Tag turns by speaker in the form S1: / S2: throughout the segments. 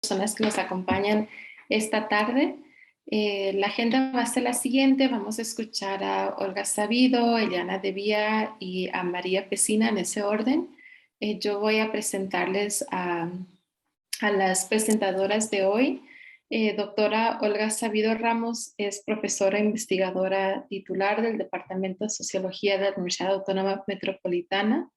S1: personas que nos acompañan esta tarde. La agenda va a ser la siguiente. Vamos a escuchar a Olga Sabido, Eliana Devia y a María Pesina en ese orden. Yo voy a presentarles a las presentadoras de hoy. Doctora Olga Sabido Ramos es profesora investigadora titular del Departamento de Sociología de la Universidad Autónoma Metropolitana.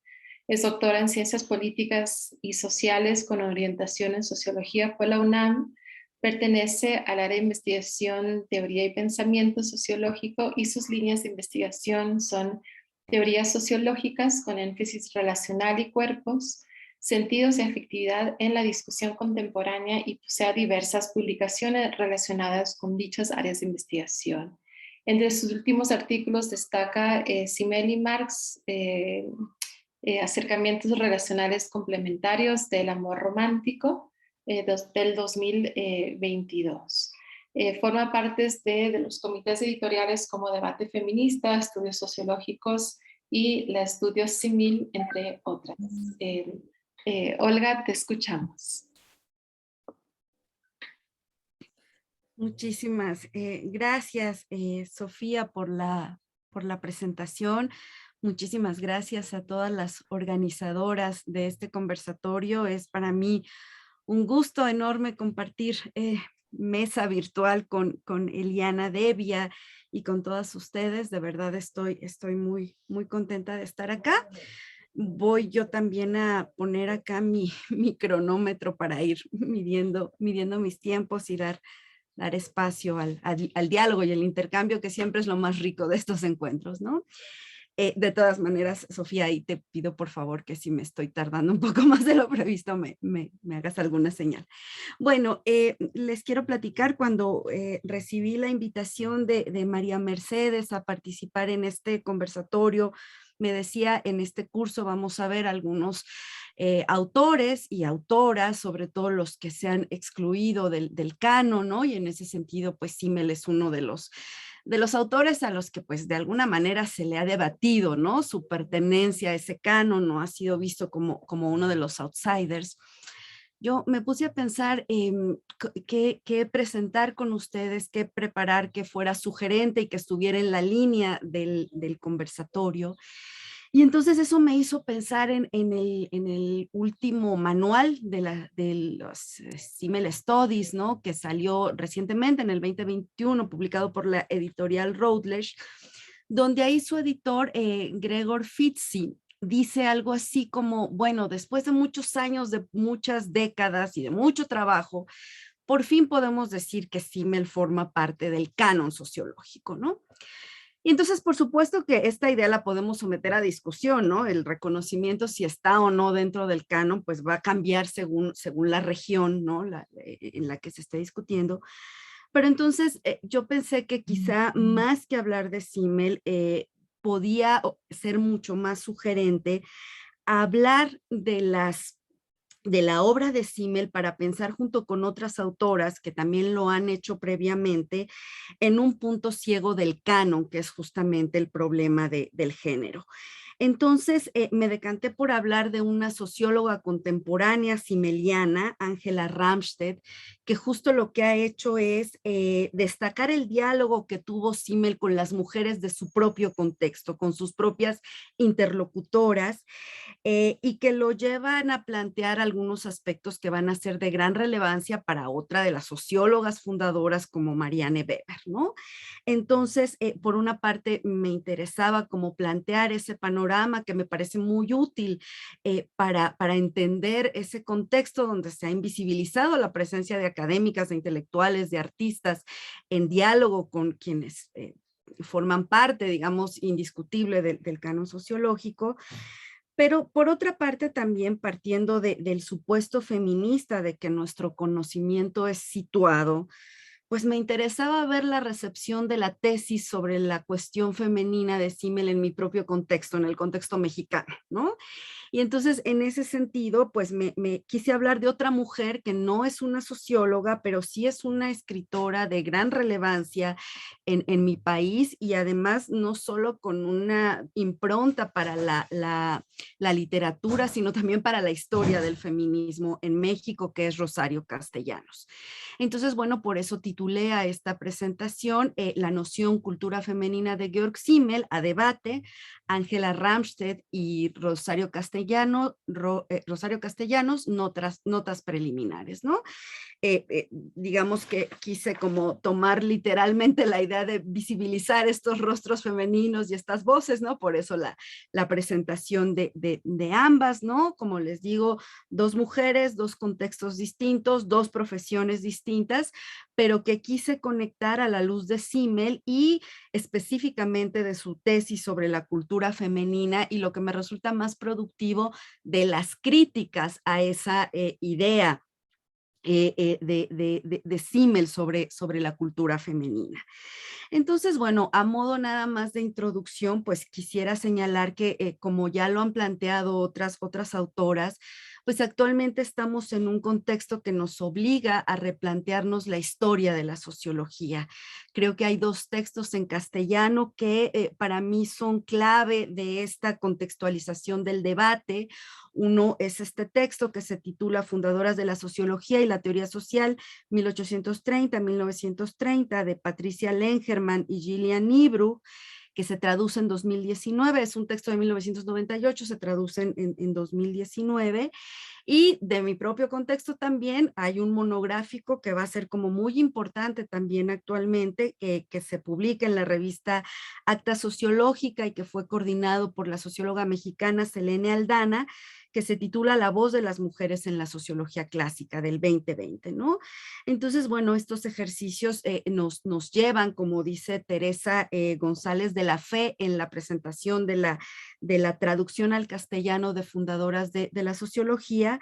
S1: Es doctora en Ciencias Políticas y Sociales con orientación en Sociología por la UNAM. Pertenece al área de investigación, teoría y pensamiento sociológico, y sus líneas de investigación son teorías sociológicas con énfasis relacional y cuerpos, sentidos y afectividad en la discusión contemporánea, y posee diversas publicaciones relacionadas con dichas áreas de investigación. Entre sus últimos artículos destaca Simmel y Marx, acercamientos relacionales complementarios del amor romántico, del 2022. Forma parte de los comités editoriales como Debate Feminista, Estudios Sociológicos y la Estudios Simil, entre otras. Olga, te escuchamos.
S2: Muchísimas gracias, Sofía, por la presentación. Muchísimas gracias a todas las organizadoras de este conversatorio. Es para mí un gusto enorme compartir mesa virtual con Eliana Devia y con todas ustedes. De verdad estoy muy contenta de estar acá. Voy yo también a poner acá mi cronómetro para ir midiendo mis tiempos y dar espacio al diálogo y el intercambio, que siempre es lo más rico de estos encuentros, ¿no? De todas maneras, Sofía, ahí te pido por favor que si me estoy tardando un poco más de lo previsto, me hagas alguna señal. Bueno, les quiero platicar cuando recibí la invitación de María Mercedes a participar en este conversatorio. Me decía, en este curso vamos a ver algunos autores y autoras, sobre todo los que se han excluido del canon, ¿no? Y en ese sentido, pues Simmel es uno de los autores a los que pues de alguna manera se le ha debatido, ¿no? Su pertenencia a ese canon, no ha sido visto como uno de los outsiders. Yo me puse a pensar qué presentar con ustedes, qué preparar que fuera sugerente y que estuviera en la línea del conversatorio. Y entonces eso me hizo pensar en el último manual de los Simmel Studies, ¿no? Que salió recientemente en el 2021, publicado por la editorial Routledge, donde ahí su editor, Gregor Fitzy, dice algo así como, bueno, después de muchos años, de muchas décadas y de mucho trabajo, por fin podemos decir que Simmel forma parte del canon sociológico, ¿no? Y entonces, por supuesto que esta idea la podemos someter a discusión, ¿no? El reconocimiento, si está o no dentro del canon, pues va a cambiar según la región, ¿no? En la que se esté discutiendo. Pero entonces yo pensé que quizá más que hablar de Simmel, podía ser mucho más sugerente hablar de la obra de Simmel para pensar junto con otras autoras que también lo han hecho previamente en un punto ciego del canon, que es justamente el problema del género. Entonces me decanté por hablar de una socióloga contemporánea simmeliana, Angela Ramstedt, que justo lo que ha hecho es destacar el diálogo que tuvo Simmel con las mujeres de su propio contexto, con sus propias interlocutoras, y que lo llevan a plantear algunos aspectos que van a ser de gran relevancia para otra de las sociólogas fundadoras como Marianne Weber, ¿no? Entonces, por una parte, me interesaba como plantear ese panorama que me parece muy útil para entender ese contexto donde se ha invisibilizado la presencia de académicas, de intelectuales, de artistas en diálogo con quienes forman parte, digamos, indiscutible del canon sociológico. Pero por otra parte también partiendo del supuesto feminista de que nuestro conocimiento es situado, pues me interesaba ver la recepción de la tesis sobre la cuestión femenina de Simmel en mi propio contexto, en el contexto mexicano, ¿no? Y entonces, en ese sentido, pues me quise hablar de otra mujer que no es una socióloga, pero sí es una escritora de gran relevancia en mi país y además no solo con una impronta para la literatura, sino también para la historia del feminismo en México, que es Rosario Castellanos. Entonces, bueno, por eso titulé a esta presentación La noción cultura femenina de Georg Simmel a debate, Ángela Ramstedt y Rosario Castellanos, notas preliminares, ¿no? Digamos que quise como tomar literalmente la idea de visibilizar estos rostros femeninos y estas voces, ¿no? Por eso la presentación de ambas, ¿no? Como les digo, dos mujeres, dos contextos distintos, dos profesiones distintas, pero que quise conectar a la luz de Simmel y específicamente de su tesis sobre la cultura femenina y lo que me resulta más productivo de las críticas a esa idea de Simmel sobre la cultura femenina. Entonces, bueno, a modo nada más de introducción, pues quisiera señalar que como ya lo han planteado otras autoras, pues actualmente estamos en un contexto que nos obliga a replantearnos la historia de la sociología. Creo que hay dos textos en castellano que para mí son clave de esta contextualización del debate. Uno es este texto que se titula Fundadoras de la Sociología y la Teoría Social, 1830-1930, de Patricia Lengerman y Gillian Nibru, que se traduce en 2019, es un texto de 1998, se traduce en 2019, y de mi propio contexto también hay un monográfico que va a ser como muy importante también actualmente, que se publica en la revista Acta Sociológica y que fue coordinado por la socióloga mexicana Selene Aldana, que se titula La voz de las mujeres en la sociología clásica del 2020, ¿no? Entonces, bueno, estos ejercicios nos llevan, como dice Teresa González de la Fe en la presentación de la traducción al castellano de Fundadoras de la Sociología,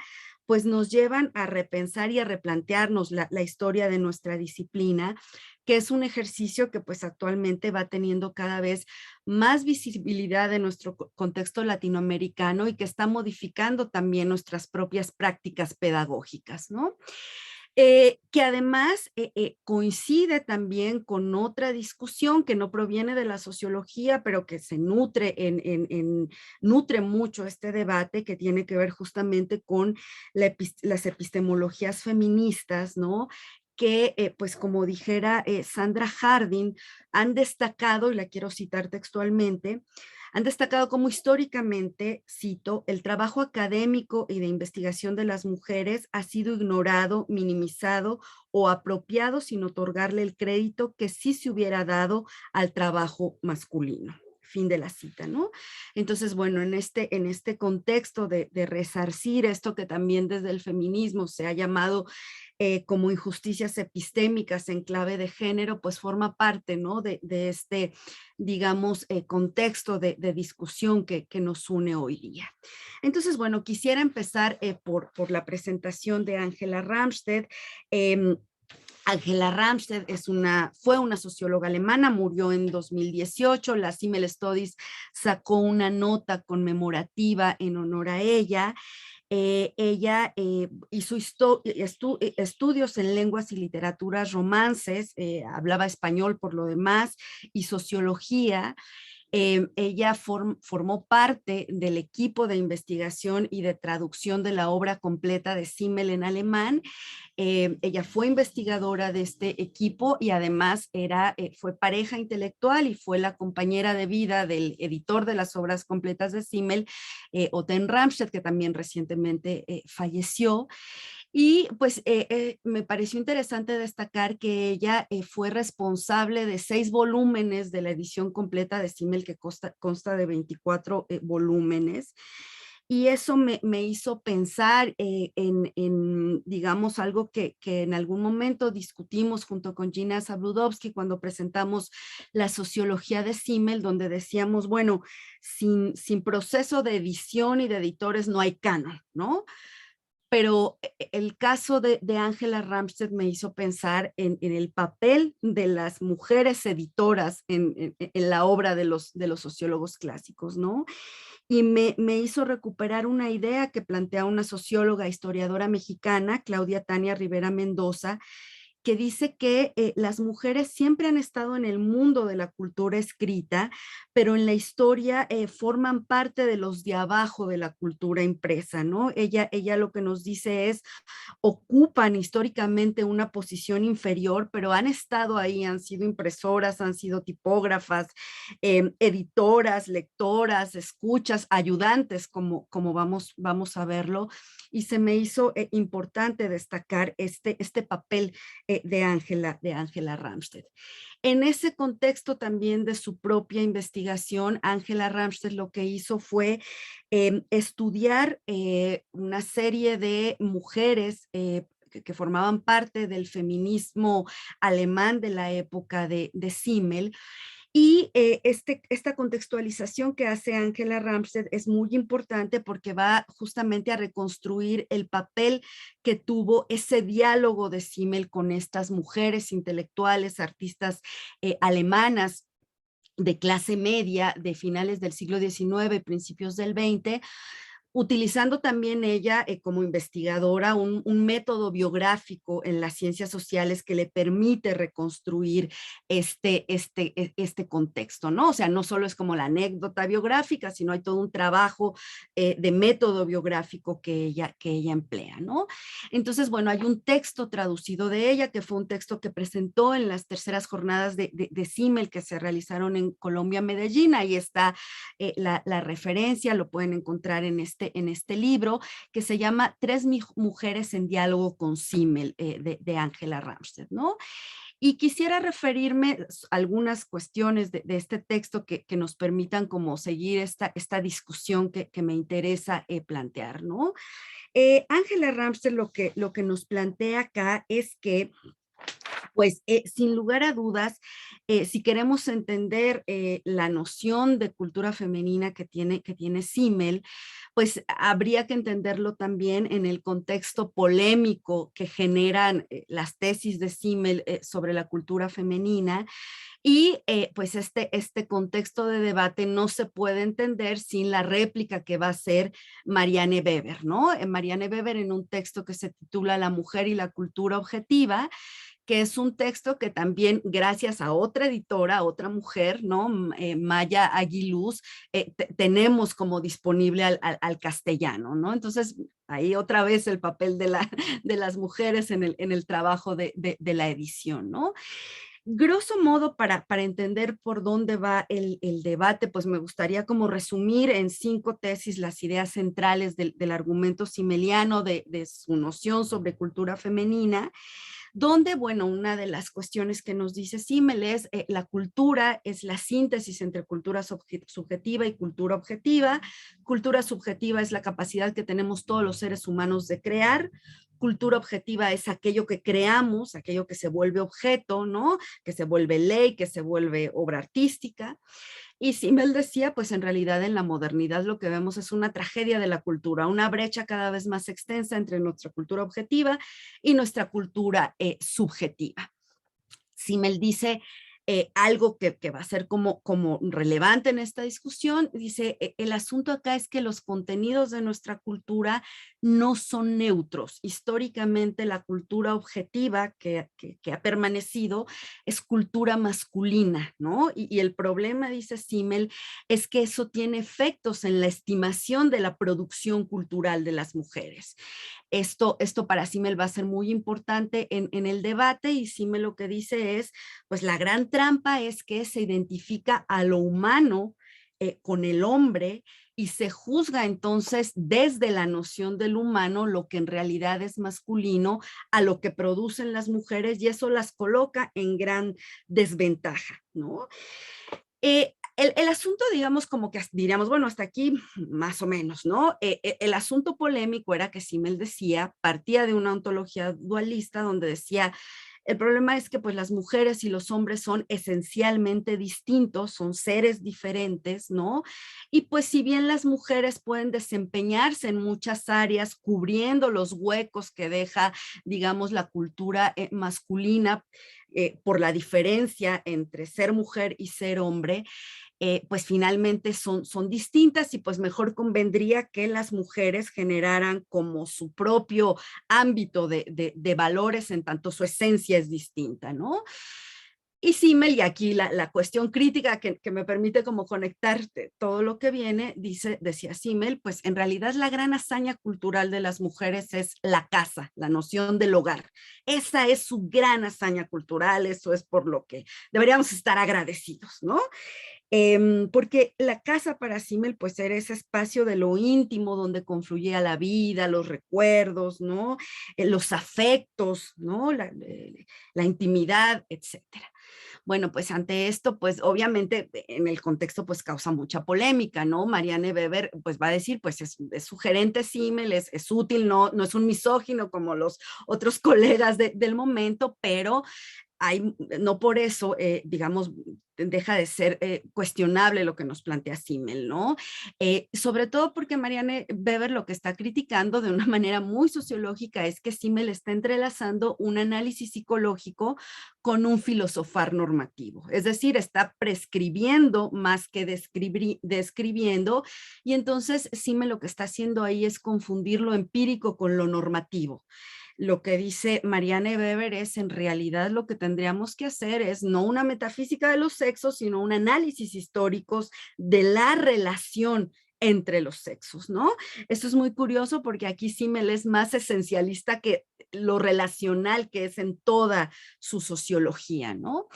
S2: pues nos llevan a repensar y a replantearnos la historia de nuestra disciplina, que es un ejercicio que pues actualmente va teniendo cada vez más visibilidad en nuestro contexto latinoamericano y que está modificando también nuestras propias prácticas pedagógicas, ¿no? Que además coincide también con otra discusión que no proviene de la sociología, pero que se nutre, nutre mucho este debate, que tiene que ver justamente con las epistemologías feministas, ¿no? Que, pues como dijera Sandra Harding, han destacado, y la quiero citar textualmente, han destacado como históricamente, cito, el trabajo académico y de investigación de las mujeres ha sido ignorado, minimizado o apropiado sin otorgarle el crédito que sí se hubiera dado al trabajo masculino. Fin de la cita, ¿no? Entonces, bueno, en este contexto de resarcir esto que también desde el feminismo se ha llamado como injusticias epistémicas en clave de género, pues forma parte, ¿no? de este, digamos, contexto de discusión que nos une hoy día. Entonces, bueno, quisiera empezar por la presentación de Ángela Ramstedt. Ángela Ramstedt fue una socióloga alemana, murió en 2018, la Simmel Studies sacó una nota conmemorativa en honor a ella. Ella hizo estudios en lenguas y literaturas romances, hablaba español por lo demás, y sociología. Ella formó parte del equipo de investigación y de traducción de la obra completa de Simmel en alemán. Ella fue investigadora de este equipo y además fue pareja intelectual y fue la compañera de vida del editor de las obras completas de Simmel, Otten Ramstedt, que también recientemente falleció. Y pues me pareció interesante destacar que ella fue responsable de 6 volúmenes de la edición completa de Simmel, que consta de 24 volúmenes. Y eso me hizo pensar digamos, algo que en algún momento discutimos junto con Gina Zabludovsky cuando presentamos la sociología de Simmel, donde decíamos, bueno, sin proceso de edición y de editores no hay canon, ¿no? Pero el caso de Ángela Ramstedt me hizo pensar en el papel de las mujeres editoras en la obra de los sociólogos clásicos, ¿no? y me hizo recuperar una idea que plantea una socióloga, historiadora mexicana, Claudia Tania Rivera Mendoza, que dice que las mujeres siempre han estado en el mundo de la cultura escrita, pero en la historia forman parte de los de abajo de la cultura impresa, ¿no? Ella lo que nos dice es, ocupan históricamente una posición inferior, pero han estado ahí, han sido impresoras, han sido tipógrafas, editoras, lectoras, escuchas, ayudantes, como vamos a verlo, y se me hizo importante destacar este papel de Angela Ramstedt. En ese contexto también de su propia investigación, Angela Ramstedt lo que hizo fue estudiar una serie de mujeres que formaban parte del feminismo alemán de la época de Simmel, y esta contextualización que hace Angela Ramstedt es muy importante porque va justamente a reconstruir el papel que tuvo ese diálogo de Simmel con estas mujeres intelectuales, artistas alemanas de clase media de finales del siglo XIX, principios del XX, utilizando también ella como investigadora un método biográfico en las ciencias sociales que le permite reconstruir este contexto, ¿no? O sea, no solo es como la anécdota biográfica, sino hay todo un trabajo de método biográfico que ella emplea, ¿no? Entonces, bueno, hay un texto traducido de ella, que fue un texto que presentó en las terceras jornadas de Simmel que se realizaron en Colombia, Medellín. Ahí está la referencia, lo pueden encontrar en este libro, que se llama Tres mujeres en diálogo con Simmel, de Angela Ramstedt, ¿no? Y quisiera referirme a algunas cuestiones de este texto que nos permitan como seguir esta discusión que me interesa plantear, ¿no? Angela Ramstedt lo que nos plantea acá es que pues sin lugar a dudas, si queremos entender la noción de cultura femenina que tiene Simmel, pues habría que entenderlo también en el contexto polémico que generan las tesis de Simmel sobre la cultura femenina. Y pues este contexto de debate no se puede entender sin la réplica que va a hacer Marianne Weber, ¿no? Marianne Weber, en un texto que se titula La mujer y la cultura objetiva, que es un texto que también, gracias a otra editora, otra mujer, ¿no? Maya Aguiluz, tenemos como disponible al castellano, ¿no? Entonces, ahí otra vez el papel de las mujeres en el trabajo de la edición, ¿no? Grosso modo, para entender por dónde va el debate, pues me gustaría como resumir en 5 tesis las ideas centrales del argumento simmeliano, de su noción sobre cultura femenina, donde, bueno, una de las cuestiones que nos dice Simmel es la cultura es la síntesis entre cultura subjetiva y cultura objetiva. Cultura subjetiva es la capacidad que tenemos todos los seres humanos de crear. Cultura objetiva es aquello que creamos, aquello que se vuelve objeto, ¿no? Que se vuelve ley, que se vuelve obra artística. Y Simmel decía, pues en realidad en la modernidad lo que vemos es una tragedia de la cultura, una brecha cada vez más extensa entre nuestra cultura objetiva y nuestra cultura subjetiva. Simmel dice algo que va a ser como relevante en esta discusión, dice, el asunto acá es que los contenidos de nuestra cultura no son neutros. Históricamente la cultura objetiva que ha permanecido es cultura masculina, ¿no? Y el problema, dice Simmel, es que eso tiene efectos en la estimación de la producción cultural de las mujeres. Esto para Simmel va a ser muy importante en el debate, y Simmel lo que dice es, pues la gran trampa es que se identifica a lo humano con el hombre y se juzga entonces desde la noción del humano lo que en realidad es masculino a lo que producen las mujeres, y eso las coloca en gran desventaja, ¿no? El asunto, digamos, como que diríamos, bueno, hasta aquí más o menos, ¿no? El asunto polémico era que Simmel decía, partía de una ontología dualista donde decía, el problema es que pues las mujeres y los hombres son esencialmente distintos, son seres diferentes, ¿no? Y pues si bien las mujeres pueden desempeñarse en muchas áreas cubriendo los huecos que deja, digamos, la cultura masculina por la diferencia entre ser mujer y ser hombre, pues finalmente son distintas y pues mejor convendría que las mujeres generaran como su propio ámbito de valores en tanto su esencia es distinta, ¿no? Y Simmel, y aquí la cuestión crítica que me permite como conectar todo lo que viene, decía Simmel, pues en realidad la gran hazaña cultural de las mujeres es la casa, la noción del hogar. Esa es su gran hazaña cultural, eso es por lo que deberíamos estar agradecidos, ¿no? Porque la casa para Simmel pues era ese espacio de lo íntimo donde confluía la vida, los recuerdos, ¿no? Los afectos, ¿no? La intimidad, etcétera. Bueno, pues ante esto, pues obviamente en el contexto pues causa mucha polémica, ¿no? Marianne Weber pues va a decir, pues es sugerente Simmel, es útil, no es un misógino como los otros colegas del momento, pero no por eso, digamos, deja de ser cuestionable lo que nos plantea Simmel, ¿no? Sobre todo porque Marianne Weber lo que está criticando de una manera muy sociológica es que Simmel está entrelazando un análisis psicológico con un filosofar normativo, es decir, está prescribiendo más que describiendo, y entonces Simmel lo que está haciendo ahí es confundir lo empírico con lo normativo. Lo que dice Marianne Weber es en realidad lo que tendríamos que hacer es no una metafísica de los sexos, sino un análisis histórico de la relación entre los sexos, ¿no? Eso es muy curioso porque aquí Simmel es más esencialista que lo relacional que es en toda su sociología, ¿no?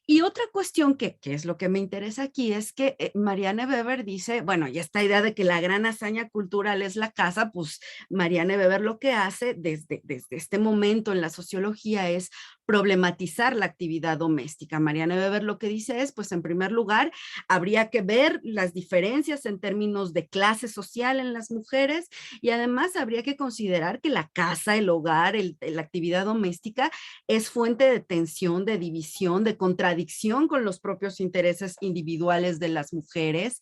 S2: Y otra cuestión que es lo que me interesa aquí es que Marianne Weber dice, bueno, y esta idea de que la gran hazaña cultural es la casa, pues Marianne Weber lo que hace desde este momento en la sociología es problematizar la actividad doméstica. Marianne Weber lo que dice es, pues en primer lugar, habría que ver las diferencias en términos de clase social en las mujeres y además habría que considerar que la casa, el hogar, la actividad doméstica es fuente de tensión, de división, de contradicción con los propios intereses individuales de las mujeres.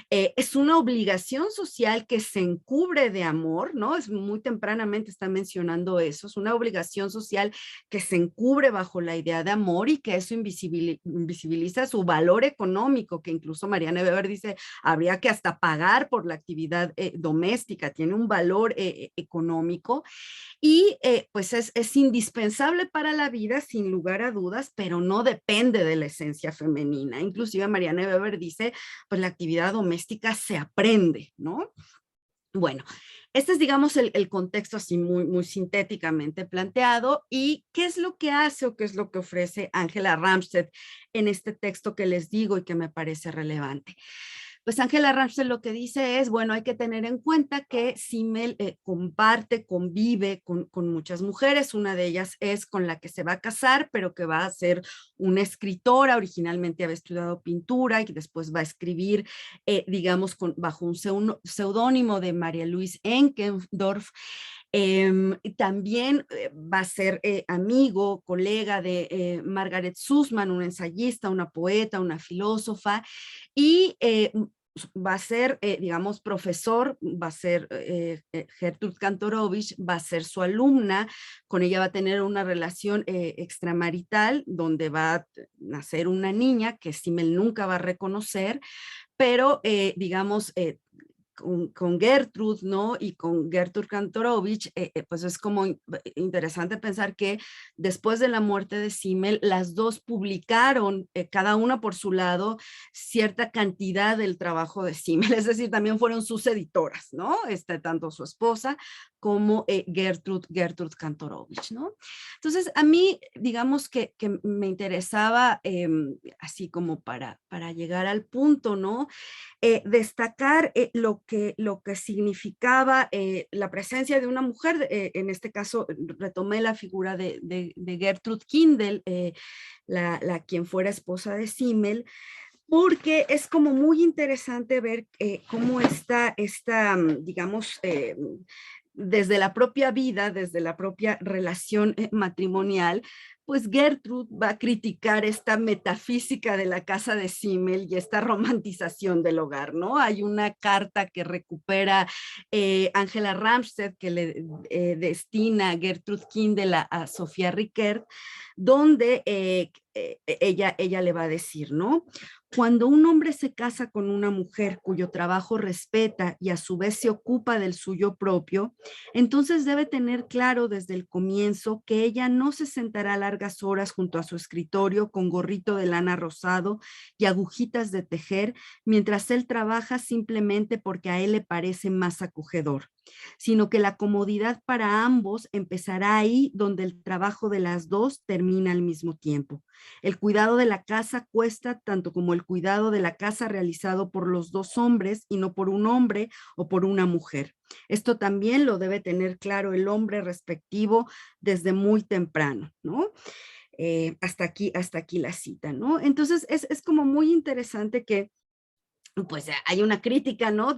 S2: Es una obligación social que se encubre de amor, ¿no? Es muy tempranamente está mencionando eso, es una obligación social que se encubre bajo la idea de amor y que eso invisibiliza su valor económico, que incluso Marianne Weber dice, habría que hasta pagar por la actividad doméstica, tiene un valor económico y pues es indispensable para la vida sin lugar a dudas, pero no depende de la esencia femenina. Inclusive Marianne Weber dice, pues la actividad doméstica se aprende, ¿no? Bueno, este es, digamos, el contexto así muy sintéticamente planteado. ¿Y qué es lo que hace o qué es lo que ofrece Angela Ramstedt en este texto que les digo y que me parece relevante? Pues Angela Ramstedt lo que dice es, bueno, hay que tener en cuenta que Simmel comparte, convive con muchas mujeres, una de ellas es con la que se va a casar, pero que va a ser una escritora, originalmente había estudiado pintura y que después va a escribir, digamos, bajo un seudónimo de María Luis Enkendorf. También va a ser amigo, colega de Margaret Sussman, una ensayista, una poeta, una filósofa, y va a ser, digamos, profesor, va a ser Gertrude Kantorowicz, va a ser su alumna, con ella va a tener una relación extramarital donde va a nacer una niña que Simmel nunca va a reconocer, pero digamos, con Gertrude, ¿no? Y con Gertrude Kantorowicz, pues es como interesante pensar que después de la muerte de Simmel, las dos publicaron, cada una por su lado, cierta cantidad del trabajo de Simmel, es decir, también fueron sus editoras, ¿no? Tanto su esposa como Gertrude Kantorowicz, ¿no? Entonces, a mí, digamos que me interesaba, así como para llegar al punto, ¿no? Destacar lo que significaba la presencia de una mujer, en este caso retomé la figura de Gertrude Kindel, quien fuera esposa de Simmel, porque es como muy interesante ver cómo digamos, desde la propia vida, desde la propia relación matrimonial, pues Gertrude va a criticar esta metafísica de la casa de Simmel y esta romantización del hogar, ¿no? Hay una carta que recupera Angela Ramstedt que le destina a Gertrude Kindle a Sofía Rickert, donde ella le va a decir, ¿no? Cuando un hombre se casa con una mujer cuyo trabajo respeta y a su vez se ocupa del suyo propio, entonces debe tener claro desde el comienzo que ella no se sentará largas horas junto a su escritorio con gorrito de lana rosado y agujitas de tejer mientras él trabaja simplemente porque a él le parece más acogedor, sino que la comodidad para ambos empezará ahí donde el trabajo de las dos termina al mismo tiempo. El cuidado de la casa cuesta tanto como el cuidado de la casa realizado por los dos hombres y no por un hombre o por una mujer. Esto también lo debe tener claro el hombre respectivo desde muy temprano, ¿no? Hasta aquí la cita, ¿no? Entonces es como muy interesante que pues hay una crítica, ¿no?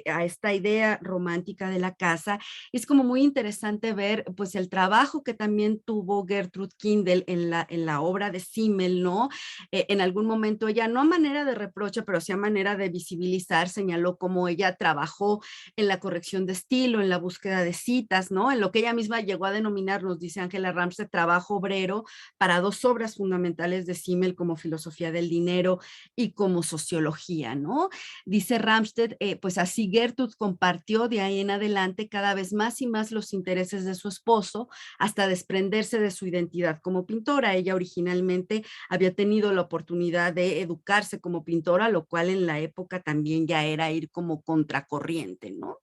S2: A esta idea romántica de la casa. Es como muy interesante ver, pues, el trabajo que también tuvo Gertrude Kindle en la obra de Simmel, ¿no? En algún momento ella, no a manera de reproche, pero sí a manera de visibilizar, señaló cómo ella trabajó en la corrección de estilo, en la búsqueda de citas, ¿no? En lo que ella misma llegó a denominar, nos dice Angela Ramsey, trabajo obrero para dos obras fundamentales de Simmel como Filosofía del Dinero y como Sociología, ¿no? Dice Ramstedt, pues así Gertrude compartió de ahí en adelante cada vez más y más los intereses de su esposo hasta desprenderse de su identidad como pintora. Ella originalmente había tenido la oportunidad de educarse como pintora, lo cual en la época también ya era ir como contracorriente, ¿no?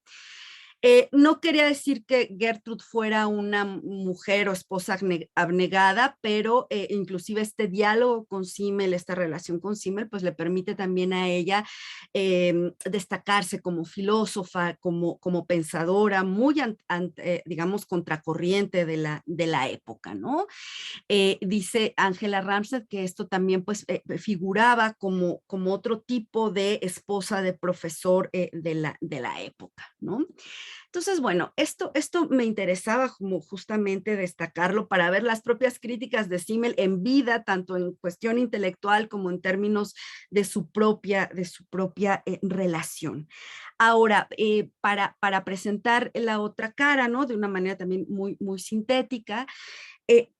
S2: No quería decir que Gertrude fuera una mujer o esposa abnegada, pero inclusive este diálogo con Simmel, esta relación con Simmel, pues le permite también a ella destacarse como filósofa, como pensadora, muy, digamos, contracorriente de la época, ¿no? Dice Angela Ramsey que esto también pues figuraba como otro tipo de esposa de profesor de la época, ¿no? Entonces, bueno, esto me interesaba como justamente destacarlo para ver las propias críticas de Simmel en vida, tanto en cuestión intelectual como en términos de su propia relación. Ahora, para presentar la otra cara, ¿no? De una manera también muy sintética,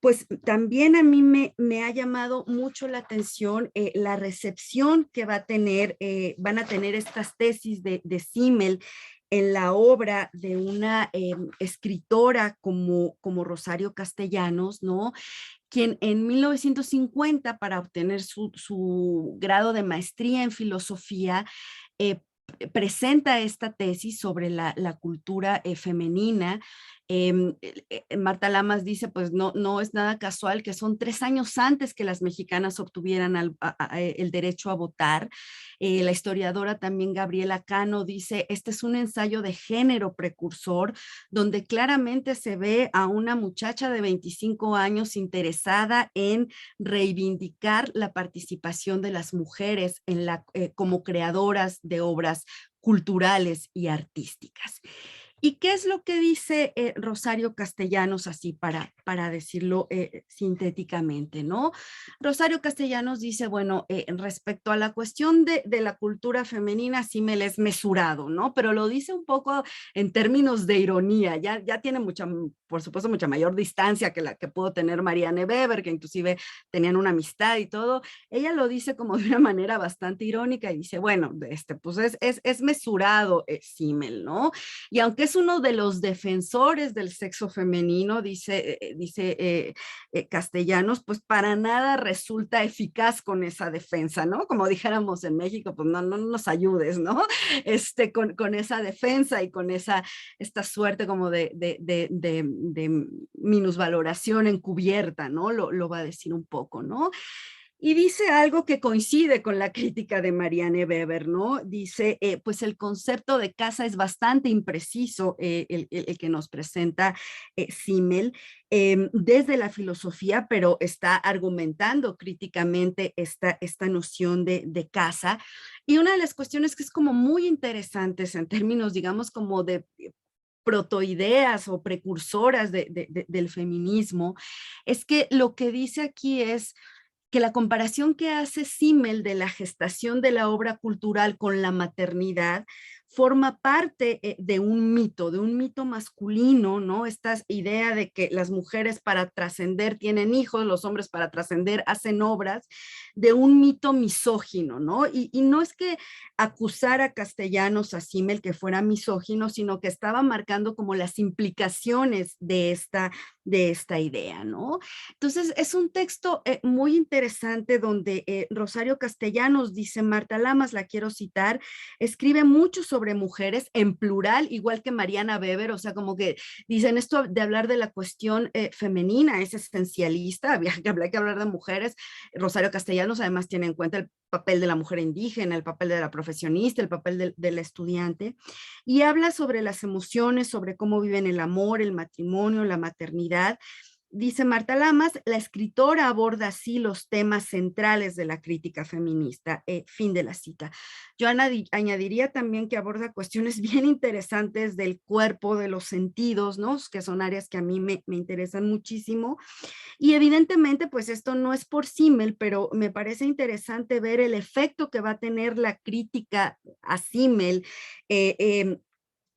S2: pues también a mí me ha llamado mucho la atención la recepción que van a tener estas tesis de Simmel en la obra de una escritora como Rosario Castellanos, ¿no? Quien en 1950, para obtener su grado de maestría en filosofía, eh, presenta esta tesis sobre la cultura femenina. Marta Lamas dice, pues no es nada casual que son 3 años antes que las mexicanas obtuvieran el derecho a votar. La historiadora también Gabriela Cano dice, este es un ensayo de género precursor donde claramente se ve a una muchacha de 25 años interesada en reivindicar la participación de las mujeres como creadoras de obras culturales y artísticas. ¿Y qué es lo que dice Rosario Castellanos, así para decirlo sintéticamente, ¿no? Rosario Castellanos dice, bueno, respecto a la cuestión de la cultura femenina, sí me les mesurado, ¿no? Pero lo dice un poco en términos de ironía, ya tiene por supuesto, mucha mayor distancia que la que pudo tener Marianne Weber, que inclusive tenían una amistad y todo. Ella lo dice como de una manera bastante irónica y dice, bueno, pues es mesurado Simmel, ¿no? Y aunque es uno de los defensores del sexo femenino, dice Castellanos, pues para nada resulta eficaz con esa defensa, ¿no? Como dijéramos en México, pues no nos ayudes, ¿no? Con esa defensa y con esta suerte como de minusvaloración encubierta, ¿no? Lo va a decir un poco, ¿no? Y dice algo que coincide con la crítica de Marianne Weber, ¿no? Dice, pues el concepto de casa es bastante impreciso, el que nos presenta Simmel, desde la filosofía, pero está argumentando críticamente esta noción de casa. Y una de las cuestiones que es como muy interesantes en términos, digamos, como de protoideas o precursoras del feminismo, es que lo que dice aquí es que la comparación que hace Simmel de la gestación de la obra cultural con la maternidad forma parte de un mito masculino, ¿no? Esta idea de que las mujeres para trascender tienen hijos, los hombres para trascender hacen obras, de un mito misógino, ¿no? Y no es que acusara a Castellanos, a Simmel, que fuera misógino, sino que estaba marcando como las implicaciones de esta idea, ¿no? Entonces, es un texto muy interesante donde Rosario Castellanos, dice Marta Lamas, la quiero citar, escribe mucho sobre mujeres en plural, igual que Mariana Weber, o sea, como que dicen esto de hablar de la cuestión femenina, es esencialista, había que hablar de mujeres. Rosario Castellanos además tiene en cuenta el papel de la mujer indígena, el papel de la profesionista, el papel del estudiante, y habla sobre las emociones, sobre cómo viven el amor, el matrimonio, la maternidad. Dice Marta Lamas, la escritora aborda así los temas centrales de la crítica feminista. Fin de la cita. Yo añadiría también que aborda cuestiones bien interesantes del cuerpo, de los sentidos, ¿no? Que son áreas que a mí me interesan muchísimo. Y evidentemente, pues esto no es por Simmel, pero me parece interesante ver el efecto que va a tener la crítica a Simmel,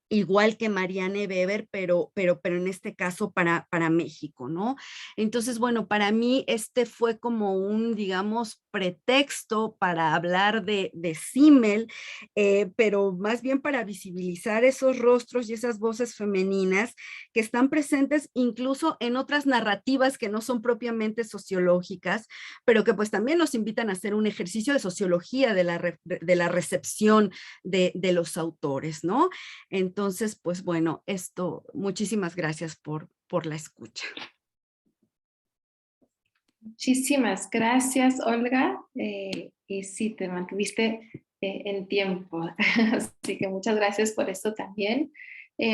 S2: igual que Marianne Weber, pero en este caso para México, ¿no? Entonces, bueno, para mí este fue como un, digamos, pretexto para hablar de Simmel, pero más bien para visibilizar esos rostros y esas voces femeninas que están presentes incluso en otras narrativas que no son propiamente sociológicas, pero que pues también nos invitan a hacer un ejercicio de sociología de la recepción de los autores, ¿no? Entonces, pues bueno, muchísimas gracias por la escucha.
S1: Muchísimas gracias, Olga. Y sí, te mantuviste en tiempo. Así que muchas gracias por esto también.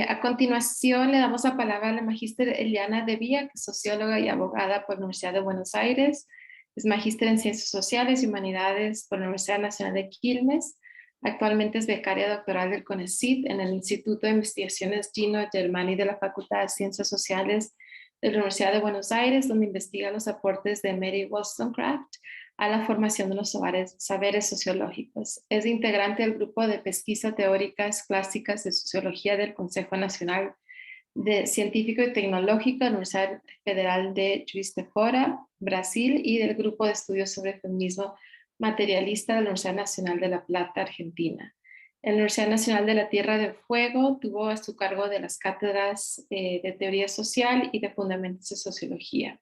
S1: A continuación, le damos la palabra a la magíster Eliana Devia, que es socióloga y abogada por la Universidad de Buenos Aires. Es magíster en Ciencias Sociales y Humanidades por la Universidad Nacional de Quilmes. Actualmente es becaria doctoral del CONECYT en el Instituto de Investigaciones Gino Germani de la Facultad de Ciencias Sociales de la Universidad de Buenos Aires, donde investiga los aportes de Mary Wollstonecraft a la formación de los saberes sociológicos. Es integrante del grupo de pesquisa teóricas clásicas de sociología del Consejo Nacional de Científico y Tecnológico de la Universidad Federal de Juiz de Fora, Brasil, y del grupo de estudios sobre feminismo materialista de la Universidad Nacional de La Plata, Argentina. En la Universidad Nacional de la Tierra del Fuego tuvo a su cargo de las cátedras de Teoría Social y de Fundamentos de Sociología.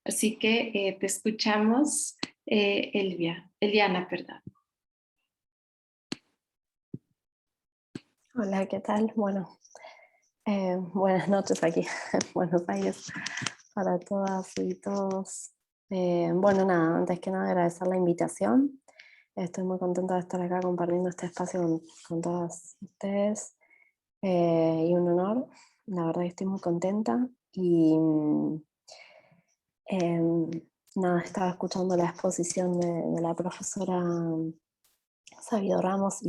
S1: Así que te escuchamos, Eliana, perdón.
S3: Hola, ¿qué tal? Bueno, buenas noches aquí en Buenos Aires para todas y todos. Bueno, nada, antes que nada agradecer la invitación. Estoy muy contenta de estar acá compartiendo este espacio con todas ustedes. Y un honor, la verdad que estoy muy contenta. Y nada, estaba escuchando la exposición de la profesora Sabido Ramos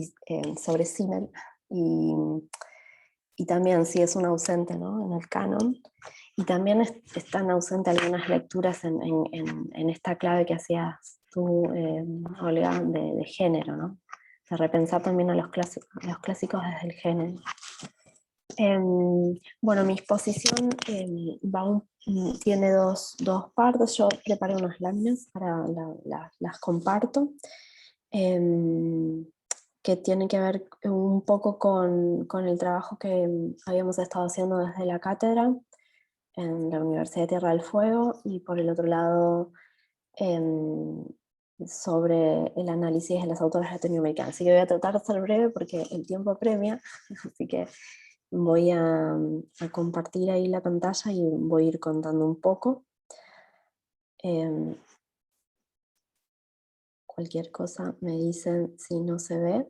S3: sobre Simmel. Y también sí es un ausente, ¿no?, en el canon. Y también están ausentes algunas lecturas en esta clave que hacías tú, Olga, de género, ¿no? De repensar también a los clásicos desde el género. Bueno, mi exposición tiene dos partes. Yo preparé unas láminas, para las comparto, que tiene que ver un poco con el trabajo que habíamos estado haciendo desde la cátedra en la Universidad de Tierra del Fuego, y por el otro lado sobre el análisis de las autoras latinoamericanas. Así que voy a tratar de ser breve porque el tiempo apremia, así que voy a compartir ahí la pantalla y voy a ir contando un poco. Cualquier cosa me dicen si no se ve.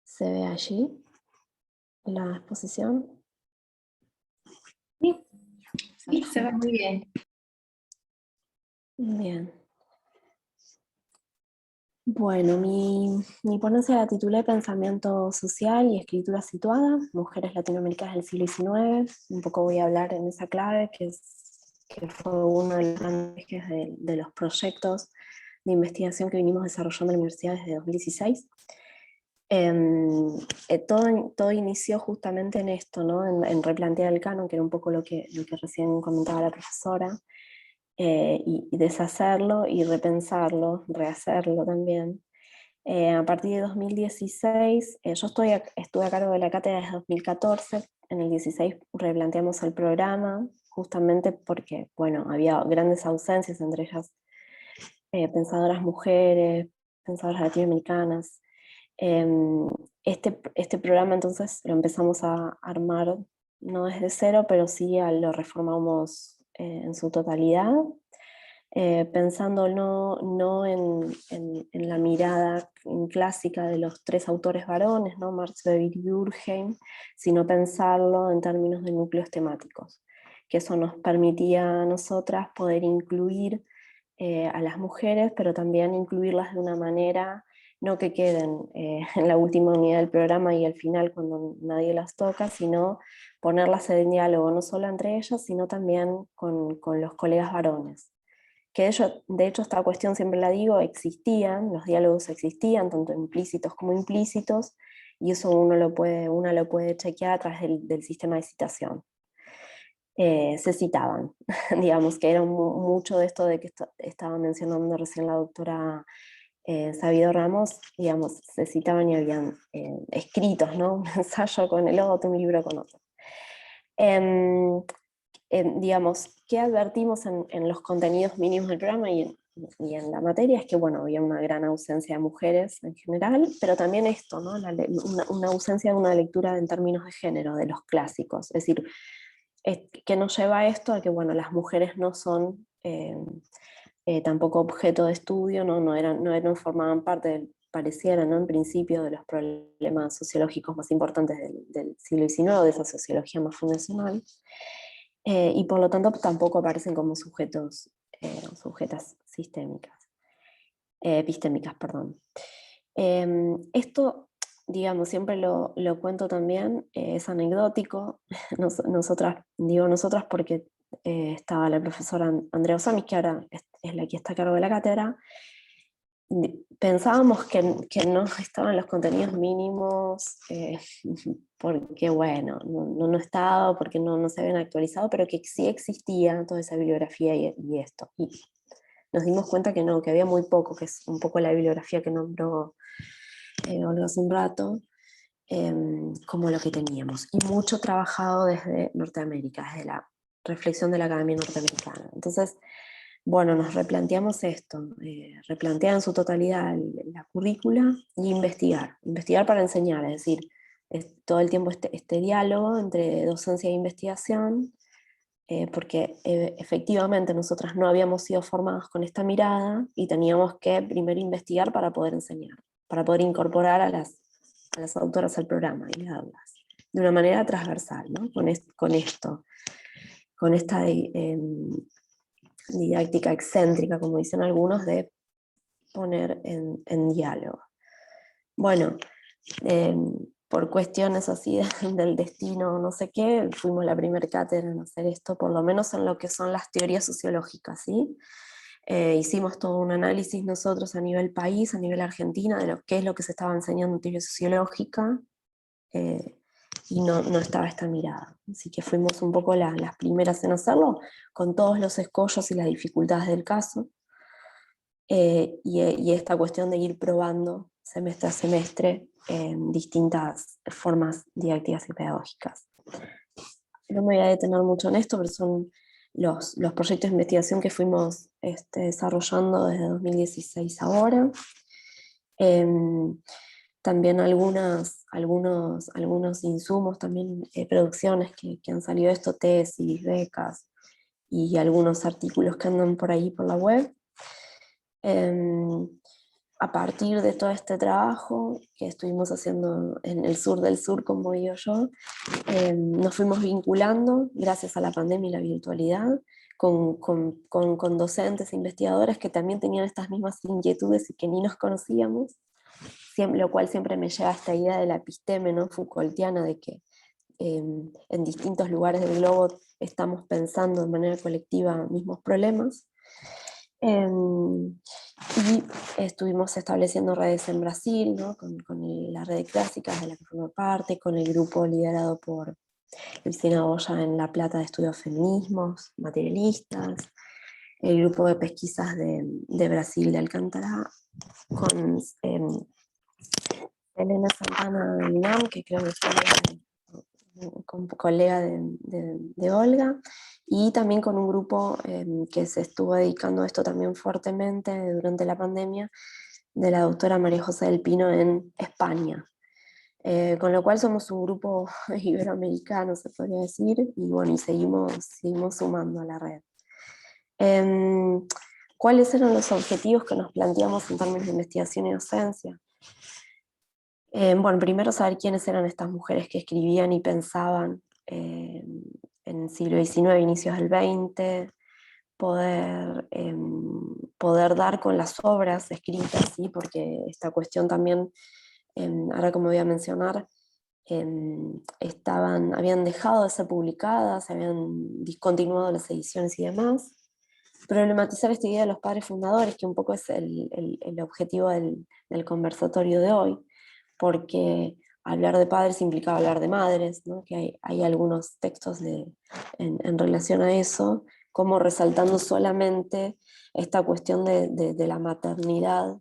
S3: ¿Se ve allí la exposición?
S1: Sí, sí, se ve muy bien.
S3: Bien. Bueno, mi ponencia la titulé Pensamiento social y escritura situada, mujeres latinoamericanas del siglo XIX. Un poco voy a hablar en esa clave, que fue uno de los grandes ejes de los proyectos de investigación que vinimos desarrollando en la universidad desde 2016. Todo inició justamente en esto, ¿no? En replantear el canon, que era un poco lo que recién comentaba la profesora, y deshacerlo y repensarlo, rehacerlo también. A partir de 2016, yo estuve a cargo de la cátedra desde 2014, en el 16 replanteamos el programa, justamente porque, bueno, había grandes ausencias, entre ellas pensadoras mujeres, pensadoras latinoamericanas. Este programa entonces lo empezamos a armar, no desde cero, pero sí lo reformamos en su totalidad, pensando no en la mirada clásica de los tres autores varones, ¿no? Marx, Weber y Durkheim, sino pensarlo en términos de núcleos temáticos, que eso nos permitía a nosotras poder incluir a las mujeres, pero también incluirlas de una manera, no que queden en la última unidad del programa y al final cuando nadie las toca, sino ponerlas en diálogo no solo entre ellas, sino también con los colegas varones. Que de hecho esta cuestión, siempre la digo, existían, los diálogos existían, tanto implícitos como implícitos, y eso uno lo puede chequear a través del sistema de citación. Se citaban, digamos que era mucho de esto de que estaba mencionando recién la doctora Sabido Ramos, digamos, se citaban y habían escritos, ¿no? Un ensayo con el otro, un libro con otro. Digamos, ¿qué advertimos en los contenidos mínimos del programa y en la materia? Es que, bueno, había una gran ausencia de mujeres en general, pero también esto, ¿no? Una ausencia de una lectura en términos de género, de los clásicos. Es decir, que nos lleva a esto, a que, bueno, las mujeres no son tampoco objeto de estudio, no formaban parte pareciera, ¿no? En principio, de los problemas sociológicos más importantes del siglo XIX, de esa sociología más fundacional. Y por lo tanto tampoco aparecen como sujetas epistémicas, perdón. Esto, digamos, siempre lo cuento también, es anecdótico. Nosotras porque estaba la profesora Andrea Osamis, que ahora es la que está a cargo de la cátedra. Pensábamos que no estaban los contenidos mínimos, porque bueno, no estaba, porque no se habían actualizado, pero que sí existía toda esa bibliografía y esto. Y nos dimos cuenta que no, que había muy poco, que es un poco la bibliografía que nombró Olga hace un rato, como lo que teníamos. Y mucho trabajado desde Norteamérica, desde la reflexión de la academia norteamericana. Entonces, bueno, nos replanteamos esto, replantear en su totalidad la currícula y investigar para enseñar, es decir, todo el tiempo este diálogo entre docencia e investigación, porque efectivamente nosotras no habíamos sido formadas con esta mirada y teníamos que primero investigar para poder enseñar, para poder incorporar a las autoras al programa y darlas de una manera transversal, ¿no? Con esto, con esta didáctica excéntrica, como dicen algunos, de poner en diálogo. Bueno, por cuestiones así del destino, no sé qué, fuimos la primera cátedra en hacer esto, por lo menos en lo que son las teorías sociológicas, ¿sí? Hicimos todo un análisis nosotros a nivel país, a nivel Argentina, de qué es lo que se estaba enseñando en teoría sociológica, y no estaba esta mirada. Así que fuimos un poco las primeras en hacerlo, con todos los escollos y las dificultades del caso, y esta cuestión de ir probando semestre a semestre distintas formas didácticas y pedagógicas. No me voy a detener mucho en esto, pero son los proyectos de investigación que fuimos desarrollando desde 2016 ahora. También algunos insumos, también producciones que han salido de esto, tesis, becas y algunos artículos que andan por ahí por la web. A partir de todo este trabajo que estuvimos haciendo en el sur del sur, como digo yo, nos fuimos vinculando, gracias a la pandemia y la virtualidad, con docentes e investigadores que también tenían estas mismas inquietudes y que ni nos conocíamos, lo cual siempre me lleva a esta idea de la episteme, ¿no? Foucaultiana, de que en distintos lugares del globo estamos pensando de manera colectiva mismos problemas. Y estuvimos estableciendo redes en Brasil, ¿no? con la red de clásicas de la que formo parte, con el grupo liderado por Cristina Goya en La Plata de Estudios Feminismos, Materialistas, el grupo de pesquisas de Brasil de Alcántara, con Elena Santana de INAM, que creo que es colega de Olga, y también con un grupo que se estuvo dedicando a esto también fuertemente durante la pandemia, de la doctora María José del Pino en España. Con lo cual somos un grupo iberoamericano, se podría decir, y bueno, y seguimos sumando a la red. ¿Cuáles eran los objetivos que nos planteamos en términos de investigación y docencia? Bueno, primero saber quiénes eran estas mujeres que escribían y pensaban en el siglo XIX, inicios del XX, poder dar con las obras escritas, ¿sí? Porque esta cuestión también, ahora como voy a mencionar, habían dejado de ser publicadas, habían discontinuado las ediciones y demás. Problematizar esta idea de los padres fundadores, que un poco es el objetivo del conversatorio de hoy, porque hablar de padres implicaba hablar de madres, ¿no? Que hay algunos textos en relación a eso, como resaltando solamente esta cuestión de la maternidad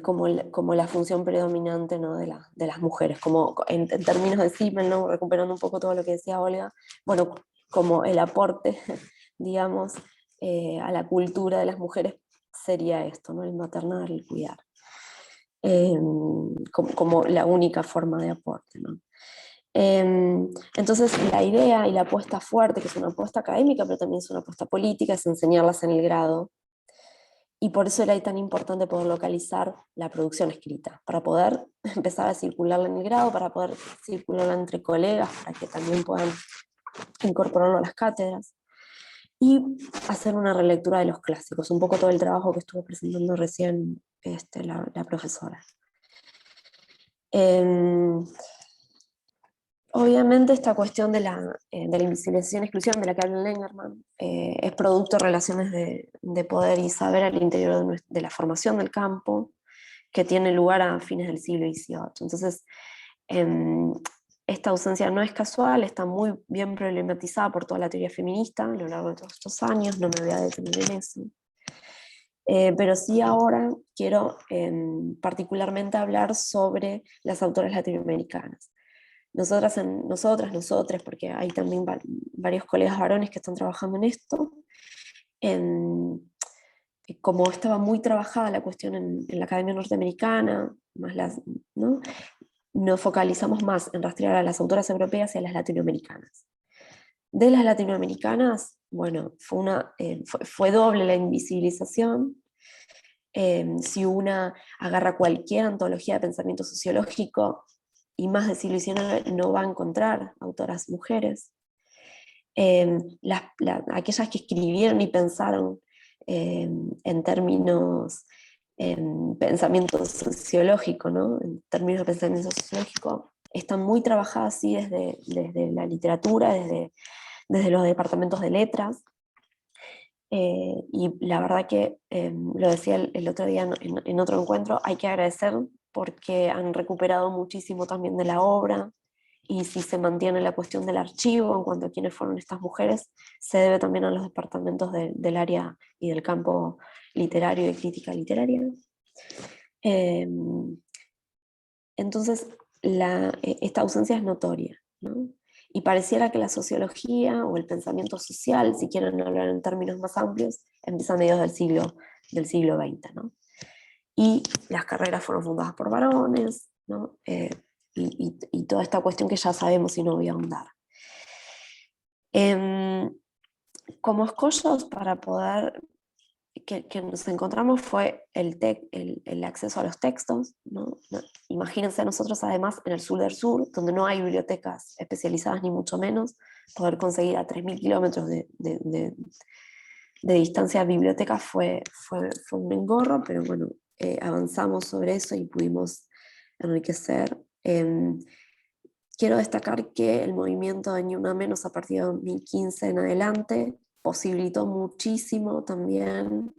S3: como la función predominante, ¿no? de las mujeres, como en términos de Simmel, ¿no? Recuperando un poco todo lo que decía Olga, bueno, como el aporte, digamos, a la cultura de las mujeres sería esto, ¿no? El maternar, el cuidar, como la única forma de aporte, ¿no? Entonces la idea y la apuesta fuerte, que es una apuesta académica, pero también es una apuesta política, es enseñarlas en el grado. Y por eso era tan importante poder localizar la producción escrita, para poder empezar a circularla en el grado, para poder circularla entre colegas, para que también puedan incorporarlo a las cátedras, y hacer una relectura de los clásicos, un poco todo el trabajo que estuvo presentando recién la profesora. Obviamente esta cuestión de la invisibilización y exclusión de la que habla Lengerman es producto de relaciones de poder y saber al interior de la formación del campo, que tiene lugar a fines del siglo XVIII. Entonces, esta ausencia no es casual, está muy bien problematizada por toda la teoría feminista a lo largo de todos estos años, no me voy a detener en eso. Pero sí ahora quiero particularmente hablar sobre las autoras latinoamericanas. Nosotras, porque hay también varios colegas varones que están trabajando en esto. Como estaba muy trabajada la cuestión en la Academia Norteamericana, ¿no? Nos focalizamos más en rastrear a las autoras europeas y a las latinoamericanas. De las latinoamericanas, bueno, fue doble la invisibilización. Si una agarra cualquier antología de pensamiento sociológico, y más del siglo XIX, no va a encontrar autoras mujeres. Aquellas que escribieron y pensaron en términos pensamiento sociológico, ¿no? En términos de pensamiento sociológico, están muy trabajadas así desde la literatura, desde los departamentos de letras. Y la verdad que, lo decía el otro día en otro encuentro, hay que agradecer porque han recuperado muchísimo también de la obra, y si se mantiene la cuestión del archivo en cuanto a quiénes fueron estas mujeres, se debe también a los departamentos del área y del campo literario y crítica literaria. Entonces, esta ausencia es notoria, ¿no? Y pareciera que la sociología o el pensamiento social, si quieren hablar en términos más amplios, empieza a mediados del siglo XX, ¿no? Y las carreras fueron fundadas por varones, ¿no? Y toda esta cuestión que ya sabemos y no voy a ahondar. Como escollos para poder que nos encontramos fue el acceso a los textos, ¿no? Imagínense nosotros además en el sur del sur, donde no hay bibliotecas especializadas ni mucho menos, poder conseguir a 3.000 kilómetros de distancia bibliotecas fue un engorro, pero bueno, avanzamos sobre eso y pudimos enriquecer. Quiero destacar que el movimiento de Ni Una Menos a partir de 2015 en adelante posibilitó muchísimo también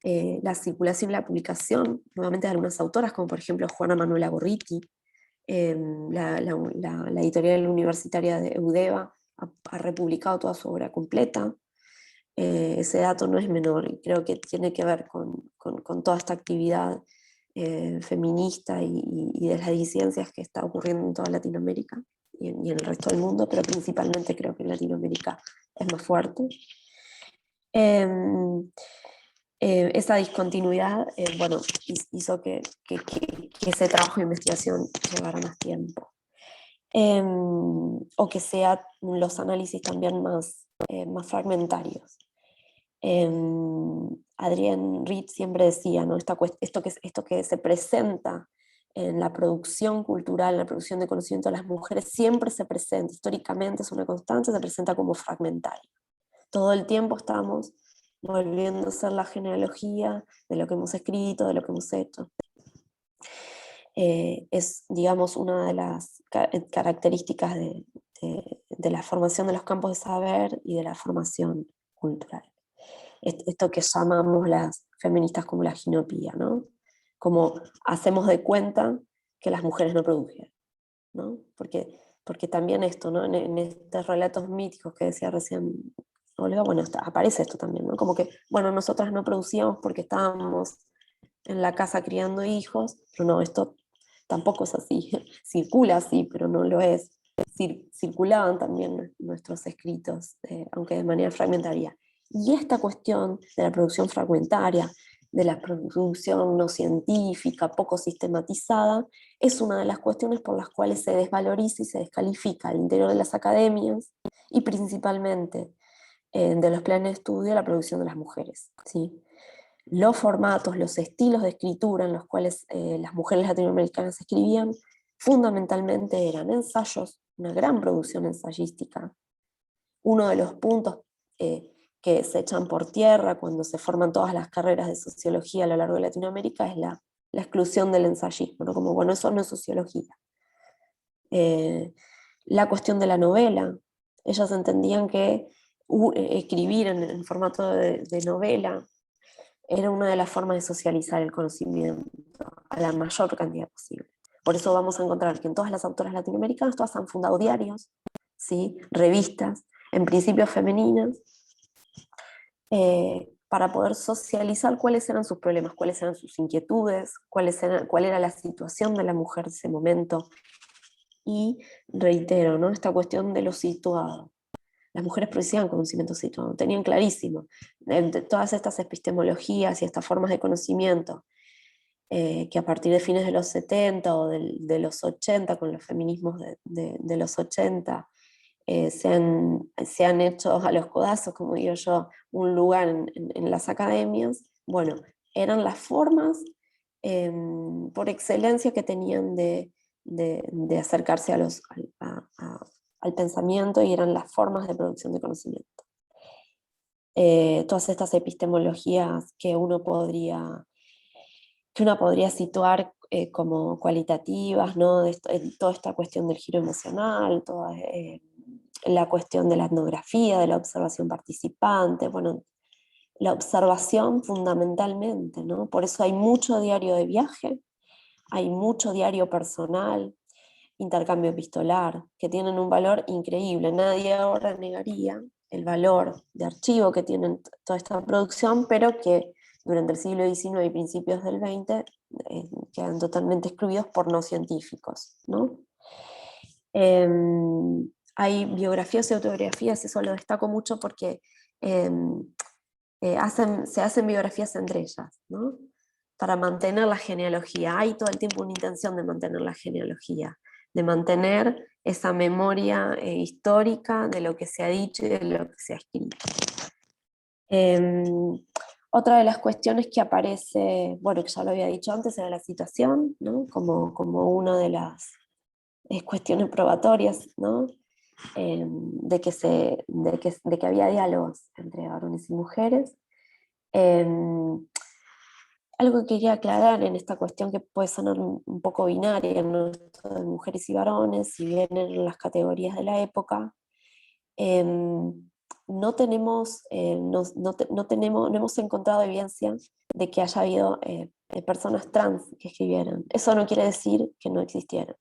S3: la circulación y la publicación, nuevamente de algunas autoras, como por ejemplo Juana Manuela Gorriti, la editorial universitaria de Eudeva ha republicado toda su obra completa. Ese dato no es menor y creo que tiene que ver con toda esta actividad feminista y de las disidencias que está ocurriendo en toda Latinoamérica y en el resto del mundo, pero principalmente creo que en Latinoamérica es más fuerte. Esa discontinuidad bueno, hizo que ese trabajo de investigación llevara más tiempo. O que sean los análisis también más fragmentarios. Adrienne Rich siempre decía, ¿no? esto que se presenta en la producción cultural, en la producción de conocimiento de las mujeres, siempre se presenta, históricamente es una constante, se presenta como fragmentario. Todo el tiempo estamos volviendo a ser la genealogía de lo que hemos escrito, de lo que hemos hecho. Es, digamos, una de las características de la formación de los campos de saber y de la formación cultural. Esto que llamamos las feministas como la ginopía, ¿no? Como hacemos de cuenta que las mujeres no produjeron, ¿no? Porque también esto, ¿no? En estos relatos míticos que decía recién Olga, bueno, aparece esto también, ¿no? Como que, bueno, nosotras no producíamos porque estábamos en la casa criando hijos, pero no, esto tampoco es así, circula así, pero no lo es. Circulaban también nuestros escritos, aunque de manera fragmentaria. Y esta cuestión de la producción fragmentaria, de la producción no científica, poco sistematizada, es una de las cuestiones por las cuales se desvaloriza y se descalifica al interior de las academias y principalmente de los planes de estudio la producción de las mujeres, ¿sí? Los formatos, los estilos de escritura en los cuales las mujeres latinoamericanas escribían, fundamentalmente eran ensayos, una gran producción ensayística. Uno de los puntos que se echan por tierra cuando se forman todas las carreras de sociología a lo largo de Latinoamérica es la exclusión del ensayismo, ¿no? Como, bueno, eso no es sociología. La cuestión de la novela, ellas entendían que escribir en formato de novela era una de las formas de socializar el conocimiento a la mayor cantidad posible. Por eso vamos a encontrar que en todas las autoras latinoamericanas todas han fundado diarios, ¿sí? Revistas, en principio femeninas, para poder socializar cuáles eran sus problemas, cuáles eran sus inquietudes, cuál era la situación de la mujer de ese momento. Y reitero, ¿no? Esta cuestión de lo situado. Las mujeres producían conocimiento situado, tenían clarísimo todas estas epistemologías y estas formas de conocimiento que a partir de fines de los 70 o de los 80, con los feminismos de los 80, se han hecho a los codazos, como digo yo, un lugar en las academias. Bueno, eran las formas por excelencia que tenían de acercarse al pensamiento, y eran las formas de producción de conocimiento. Todas estas epistemologías que una podría situar como cualitativas, ¿no? Toda esta cuestión del giro emocional, toda la cuestión de la etnografía, de la observación participante, bueno, la observación fundamentalmente, ¿no? Por eso hay mucho diario de viaje, hay mucho diario personal, intercambio epistolar, que tienen un valor increíble. Nadie ahora negaría el valor de archivo que tienen toda esta producción, pero que durante el siglo XIX y principios del XX quedan totalmente excluidos por no científicos, ¿no? Hay biografías y autobiografías, eso lo destaco mucho porque se hacen biografías entre ellas, ¿no? Para mantener la genealogía. Hay todo el tiempo una intención de mantener la genealogía, de mantener esa memoria histórica de lo que se ha dicho y de lo que se ha escrito. Otra de las cuestiones que aparece, bueno, que ya lo había dicho antes, era la citación, ¿no? Como una de las cuestiones probatorias, ¿no? De que había diálogos entre varones y mujeres. Algo que quería aclarar en esta cuestión que puede sonar un poco binaria, ¿no? Esto de mujeres y varones, si bien en las categorías de la época, no tenemos, no hemos encontrado evidencia de que haya habido personas trans que escribieran. Eso no quiere decir que no existieran,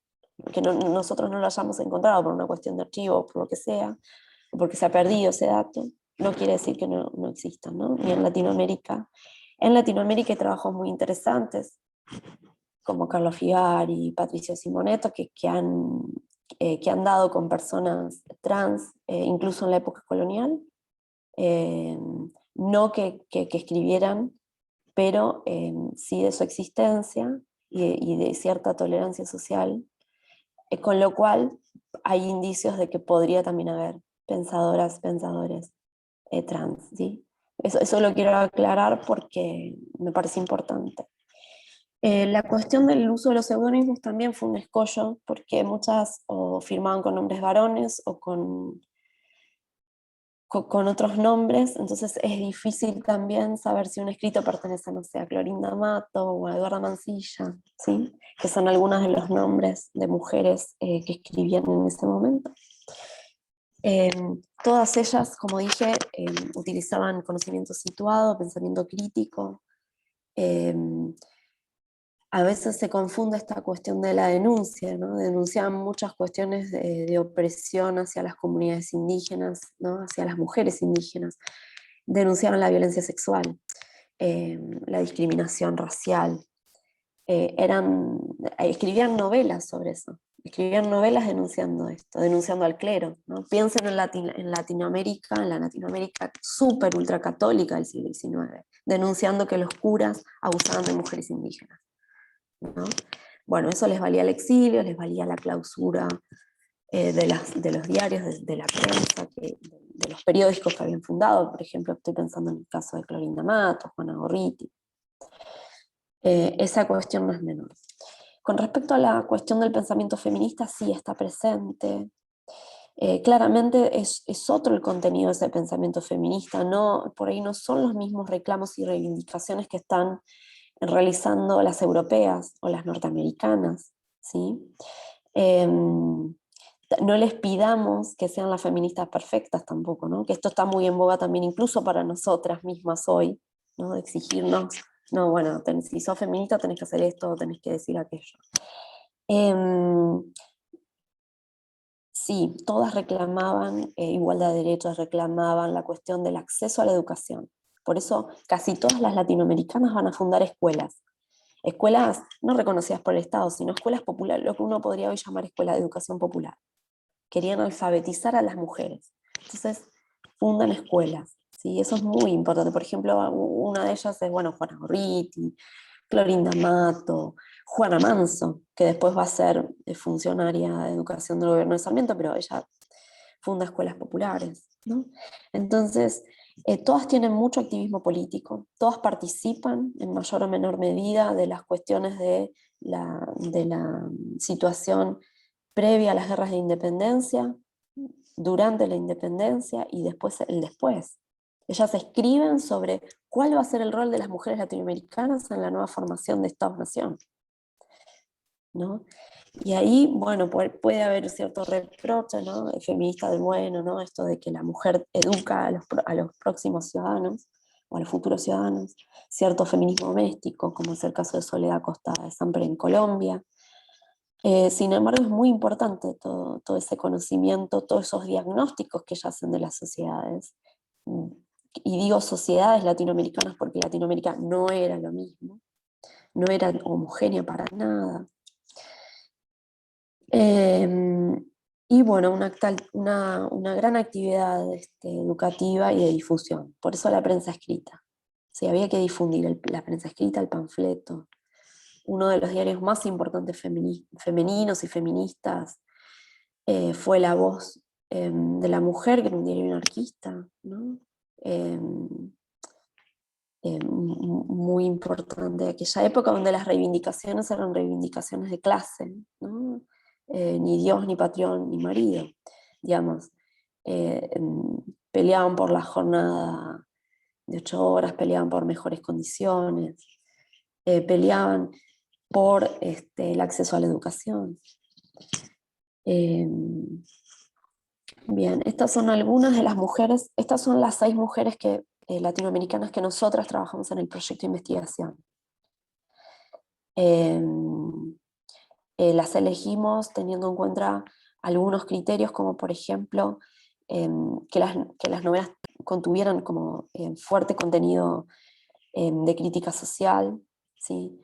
S3: que nosotros no lo hayamos encontrado por una cuestión de archivo o por lo que sea, o porque se ha perdido ese dato, no quiere decir que no existan, ¿no? Ni en Latinoamérica. En Latinoamérica hay trabajos muy interesantes, como Carlos Figari y Patricio Simoneto, que han dado con personas trans, incluso en la época colonial, no que escribieran, pero sí de su existencia y de cierta tolerancia social, con lo cual hay indicios de que podría también haber pensadoras, pensadores trans, ¿sí? Eso lo quiero aclarar porque me parece importante. La cuestión del uso de los seudónimos también fue un escollo, porque muchas o firmaban con nombres varones o con otros nombres, entonces es difícil también saber si un escrito pertenece, no sé, a Clorinda Mato o a Eduarda Mancilla, ¿sí? Que son algunos de los nombres de mujeres que escribían en ese momento. Todas ellas, como dije, utilizaban conocimiento situado, pensamiento crítico. A veces se confunde esta cuestión de la denuncia, ¿no? Denunciaban muchas cuestiones de opresión hacia las comunidades indígenas, ¿no? Hacia las mujeres indígenas. Denunciaban la violencia sexual, la discriminación racial. Escribían novelas sobre eso. Escribían novelas denunciando esto, denunciando al clero, ¿no? Piensen en Latinoamérica, en la Latinoamérica súper ultracatólica del siglo XIX, denunciando que los curas abusaban de mujeres indígenas, ¿no? Bueno, eso les valía el exilio, les valía la clausura de los diarios, de la prensa, de los periódicos que habían fundado. Por ejemplo, estoy pensando en el caso de Clorinda Mato, Juana Gorriti. Esa cuestión no es menor. Con respecto a la cuestión del pensamiento feminista, sí está presente. Claramente es otro el contenido de ese pensamiento feminista, no, por ahí no son los mismos reclamos y reivindicaciones que están realizando las europeas o las norteamericanas, ¿sí? No les pidamos que sean las feministas perfectas tampoco, ¿no? Que esto está muy en boga también incluso para nosotras mismas hoy, ¿no? De exigirnos, no, bueno, si sos feminista tenés que hacer esto, tenés que decir aquello. Sí, todas reclamaban igualdad de derechos, reclamaban la cuestión del acceso a la educación. Por eso casi todas las latinoamericanas van a fundar escuelas. Escuelas no reconocidas por el Estado, sino escuelas populares, lo que uno podría hoy llamar escuela de educación popular. Querían alfabetizar a las mujeres. Entonces fundan escuelas, ¿sí? Eso es muy importante. Por ejemplo, una de ellas es, bueno, Juana Gorriti, Clorinda Mato, Juana Manso, que después va a ser funcionaria de educación del gobierno de Sarmiento, pero ella funda escuelas populares, ¿no? Entonces, todas tienen mucho activismo político, todas participan en mayor o menor medida de las cuestiones de la situación previa a las guerras de independencia, durante la independencia y después el después. Ellas escriben sobre cuál va a ser el rol de las mujeres latinoamericanas en la nueva formación de Estados-nación, ¿no? Y ahí, bueno, puede haber cierto reproche, ¿no? Feminista del bueno, ¿no? Esto de que la mujer educa a los próximos ciudadanos, o a los futuros ciudadanos, cierto feminismo doméstico, como es el caso de Soledad Costa de Sampre en Colombia. Sin embargo, es muy importante todo ese conocimiento, todos esos diagnósticos que ya hacen de las sociedades. Y digo sociedades latinoamericanas porque Latinoamérica no era lo mismo, no era homogénea para nada. Y bueno, una gran actividad educativa y de difusión. Por eso la prensa escrita. Sí, había que difundir la prensa escrita, el panfleto. Uno de los diarios más importantes femeninos y feministas fue La Voz de la Mujer, que era un diario anarquista, ¿no? muy importante de aquella época, donde las reivindicaciones eran reivindicaciones de clase, ¿no? Ni Dios, ni patrón, ni marido, digamos. Peleaban por la jornada de 8 horas, peleaban por mejores condiciones, peleaban por el acceso a la educación. Bien, estas son algunas de las mujeres, estas son las 6 mujeres latinoamericanas que nosotras trabajamos en el proyecto de investigación. Las elegimos teniendo en cuenta algunos criterios, como por ejemplo que las novelas contuvieran como fuerte contenido de crítica social, ¿sí?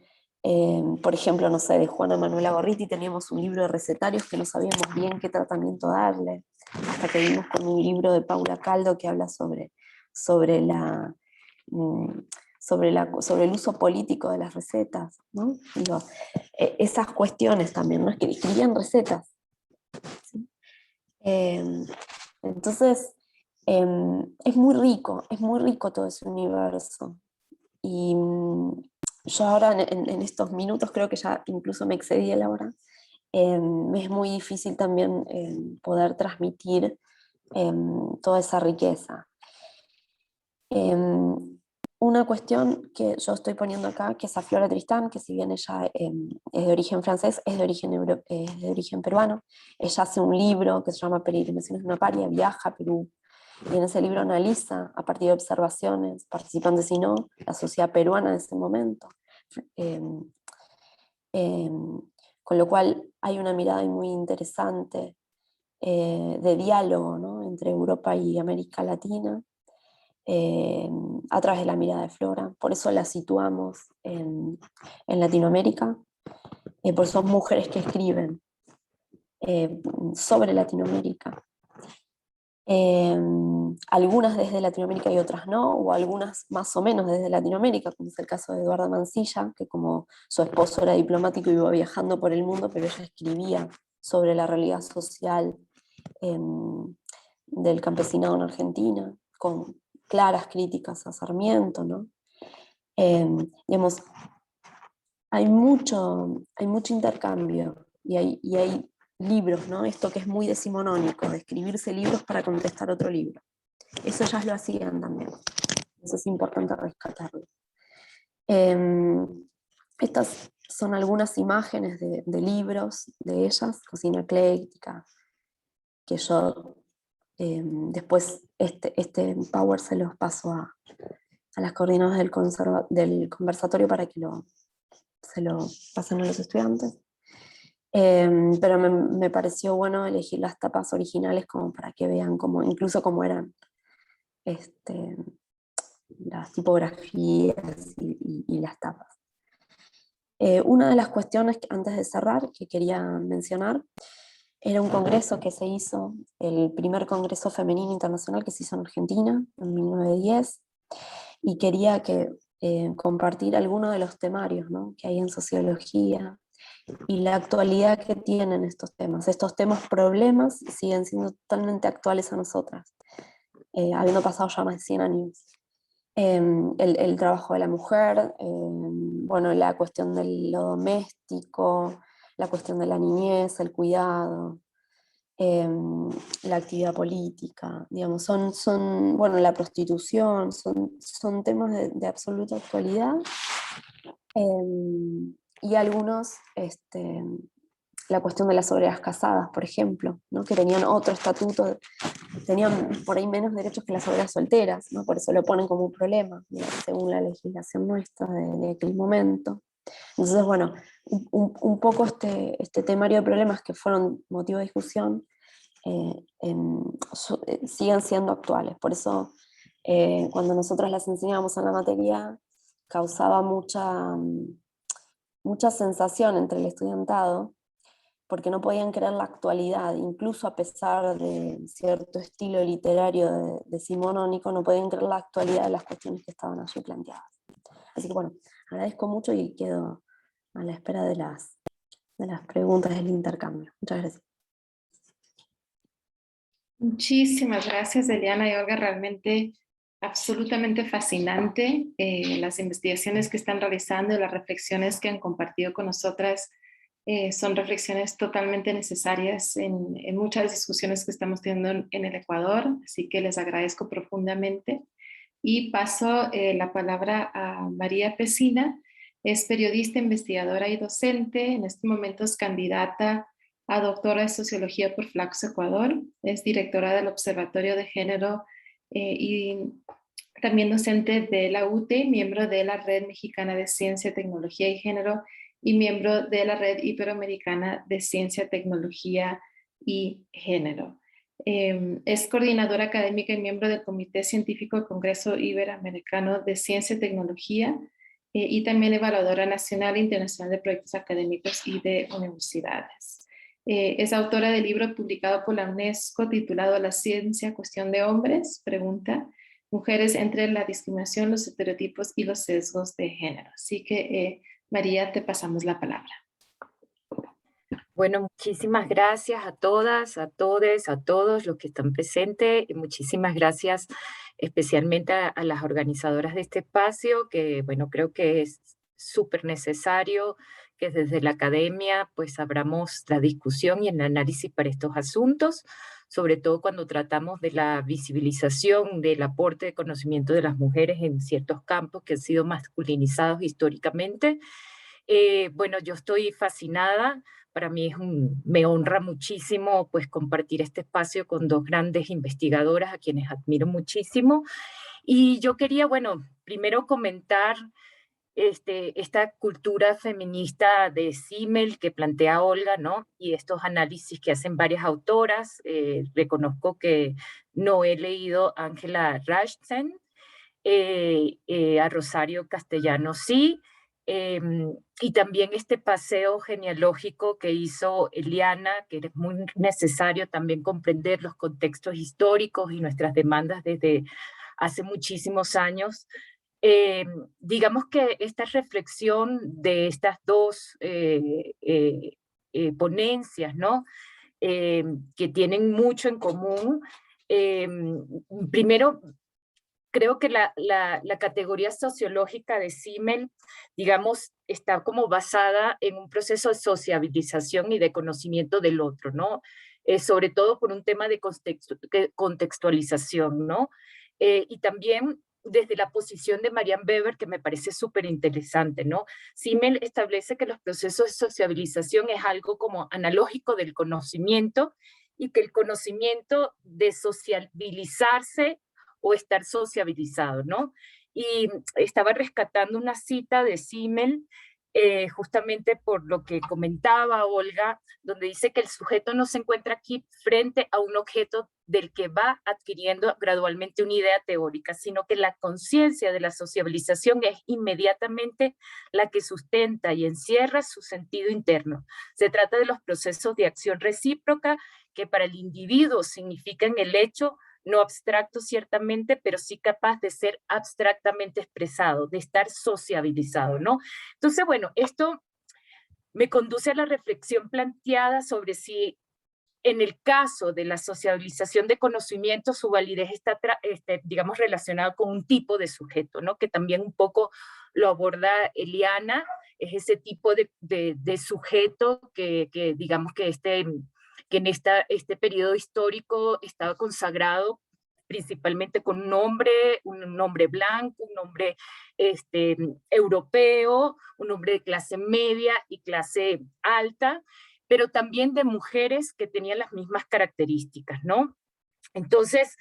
S3: Por ejemplo, no sé, de Juana Manuela Gorriti teníamos un libro de recetarios que no sabíamos bien qué tratamiento darle, hasta que vimos con un libro de Paula Caldo que habla sobre el uso político de las recetas, ¿no? Digo, esas cuestiones también, ¿no? Es que escribían recetas, ¿sí? Entonces, es muy rico todo ese universo. Y yo ahora en estos minutos creo que ya incluso me excedí la hora. Es muy difícil también poder transmitir toda esa riqueza. Una cuestión que yo estoy poniendo acá, que es a Flora Tristán, que si bien ella es de origen francés, es de origen peruano. Ella hace un libro que se llama Peregrinaciones de una paria, viaja a Perú, y en ese libro analiza, a partir de observaciones, participantes y no, la sociedad peruana de ese momento. Con lo cual hay una mirada muy interesante de diálogo, ¿no? Entre Europa y América Latina, a través de la mirada de Flora. Por eso la situamos en Latinoamérica, por son mujeres que escriben sobre Latinoamérica. Algunas desde Latinoamérica y otras no, o algunas más o menos desde Latinoamérica, como es el caso de Eduarda Mancilla, que como su esposo era diplomático iba viajando por el mundo, pero ella escribía sobre la realidad social del campesinado en Argentina, con claras críticas a Sarmiento, ¿no? Digamos, hay mucho intercambio y hay libros, ¿no? Esto que es muy decimonónico, de escribirse libros para contestar otro libro. Eso ya lo hacían también. Eso es importante rescatarlo. Estas son algunas imágenes de libros de ellas, Cocina Ecléctica, que yo después este Power se los paso a las coordinadoras del conversatorio para que se lo pasen a los estudiantes. Pero me pareció bueno elegir las tapas originales como para que vean incluso cómo eran las tipografías y las tapas. Una de las cuestiones antes de cerrar que quería mencionar era un congreso que se hizo, el primer congreso femenino internacional que se hizo en Argentina en 1910, y quería compartir algunos de los temarios, ¿no? Que hay en sociología y la actualidad que tienen estos temas. Estos temas problemas siguen siendo totalmente actuales a nosotras, habiendo pasado ya más de 100 años. El trabajo de la mujer, bueno, la cuestión de lo doméstico, la cuestión de la niñez, el cuidado, la actividad política, digamos, bueno, la prostitución, son temas de absoluta actualidad, y algunos, la cuestión de las obreras casadas, por ejemplo, ¿no? Que tenían otro estatuto, tenían por ahí menos derechos que las obreras solteras, ¿no? Por eso lo ponen como un problema, ¿no? Según la legislación nuestra de aquel momento. Entonces, bueno, un poco este temario de problemas que fueron motivo de discusión siguen siendo actuales. Por eso, cuando nosotros las enseñábamos en la materia, causaba mucha sensación entre el estudiantado, porque no podían creer la actualidad, incluso a pesar de cierto estilo literario decimonónico, no podían creer la actualidad de las cuestiones que estaban allí planteadas. Así que bueno, agradezco mucho y quedo a la espera de las preguntas del intercambio. Muchas gracias.
S1: Muchísimas gracias, Eliana y Olga. Realmente absolutamente fascinante. Las investigaciones que están realizando y las reflexiones que han compartido con nosotras son reflexiones totalmente necesarias en muchas discusiones que estamos teniendo en el Ecuador, así que les agradezco profundamente. Y paso la palabra a María Pesina. Es periodista, investigadora y docente. En este momento es candidata a doctora de Sociología por Flaxo Ecuador. Es directora del Observatorio de Género y también docente de la UTE, miembro de la Red Mexicana de Ciencia, Tecnología y Género y miembro de la Red Iberoamericana de Ciencia, Tecnología y Género. Es coordinadora académica y miembro del Comité Científico del Congreso Iberoamericano de Ciencia y Tecnología y también evaluadora nacional e internacional de proyectos académicos y de universidades. Es autora del libro publicado por la UNESCO titulado La ciencia, cuestión de hombres, pregunta, mujeres entre la discriminación, los estereotipos y los sesgos de género. Así que, María, te pasamos la palabra.
S4: Bueno, muchísimas gracias a todas, a todes, a todos los que están presentes. Y muchísimas gracias especialmente a las organizadoras de este espacio, que bueno, creo que es súper necesario que desde la academia pues abramos la discusión y el análisis para estos asuntos, sobre todo cuando tratamos de la visibilización del aporte de conocimiento de las mujeres en ciertos campos que han sido masculinizados históricamente. Bueno, yo estoy fascinada. Para mí me honra muchísimo pues compartir este espacio con dos grandes investigadoras a quienes admiro muchísimo. Y yo quería, bueno, primero comentar esta cultura feminista de Simmel que plantea Olga, ¿no? Y estos análisis que hacen varias autoras. Reconozco que no he leído a Angela Rashten, a Rosario Castellano sí, y también este paseo genealógico que hizo Eliana, que es muy necesario también comprender los contextos históricos y nuestras demandas desde hace muchísimos años. Digamos que esta reflexión de estas dos ponencias, ¿no? Que tienen mucho en común. Primero, creo que la categoría sociológica de Simmel, digamos, está como basada en un proceso de sociabilización y de conocimiento del otro, ¿no? Sobre todo por un tema de contextualización, ¿no? Y también desde la posición de Marianne Weber, que me parece súper interesante, ¿no? Simmel establece que los procesos de sociabilización es algo como analógico del conocimiento y que el conocimiento de sociabilizarse o estar sociabilizado, ¿no? Y estaba rescatando una cita de Simmel, justamente por lo que comentaba Olga, donde dice que el sujeto no se encuentra aquí frente a un objeto del que va adquiriendo gradualmente una idea teórica, sino que la conciencia de la sociabilización es inmediatamente la que sustenta y encierra su sentido interno. Se trata de los procesos de acción recíproca que para el individuo significan el hecho no abstracto ciertamente, pero sí capaz de ser abstractamente expresado, de estar sociabilizado, ¿no? Entonces, bueno, esto me conduce a la reflexión planteada sobre si en el caso de la sociabilización de conocimiento, su validez está, digamos, relacionada con un tipo de sujeto, ¿no? Que también un poco lo aborda Eliana, es ese tipo de sujeto que digamos que en este periodo histórico estaba consagrado principalmente con un nombre blanco, un nombre europeo, un nombre de clase media y clase alta, pero también de mujeres que tenían las mismas características, ¿no? Entonces,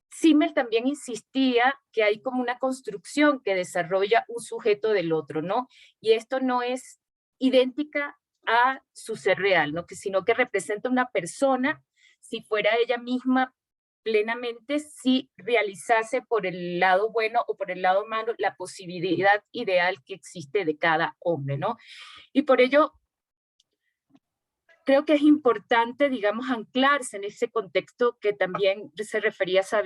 S4: Simmel también insistía que hay como una construcción que desarrolla un sujeto del otro, ¿no? Y esto no es idéntica a su ser real, ¿no? Sino que representa una persona, si fuera ella misma plenamente, si realizase por el lado bueno o por el lado malo la posibilidad ideal que existe de cada hombre, ¿no? Y por ello, creo que es importante, digamos, anclarse en ese contexto que también se refería a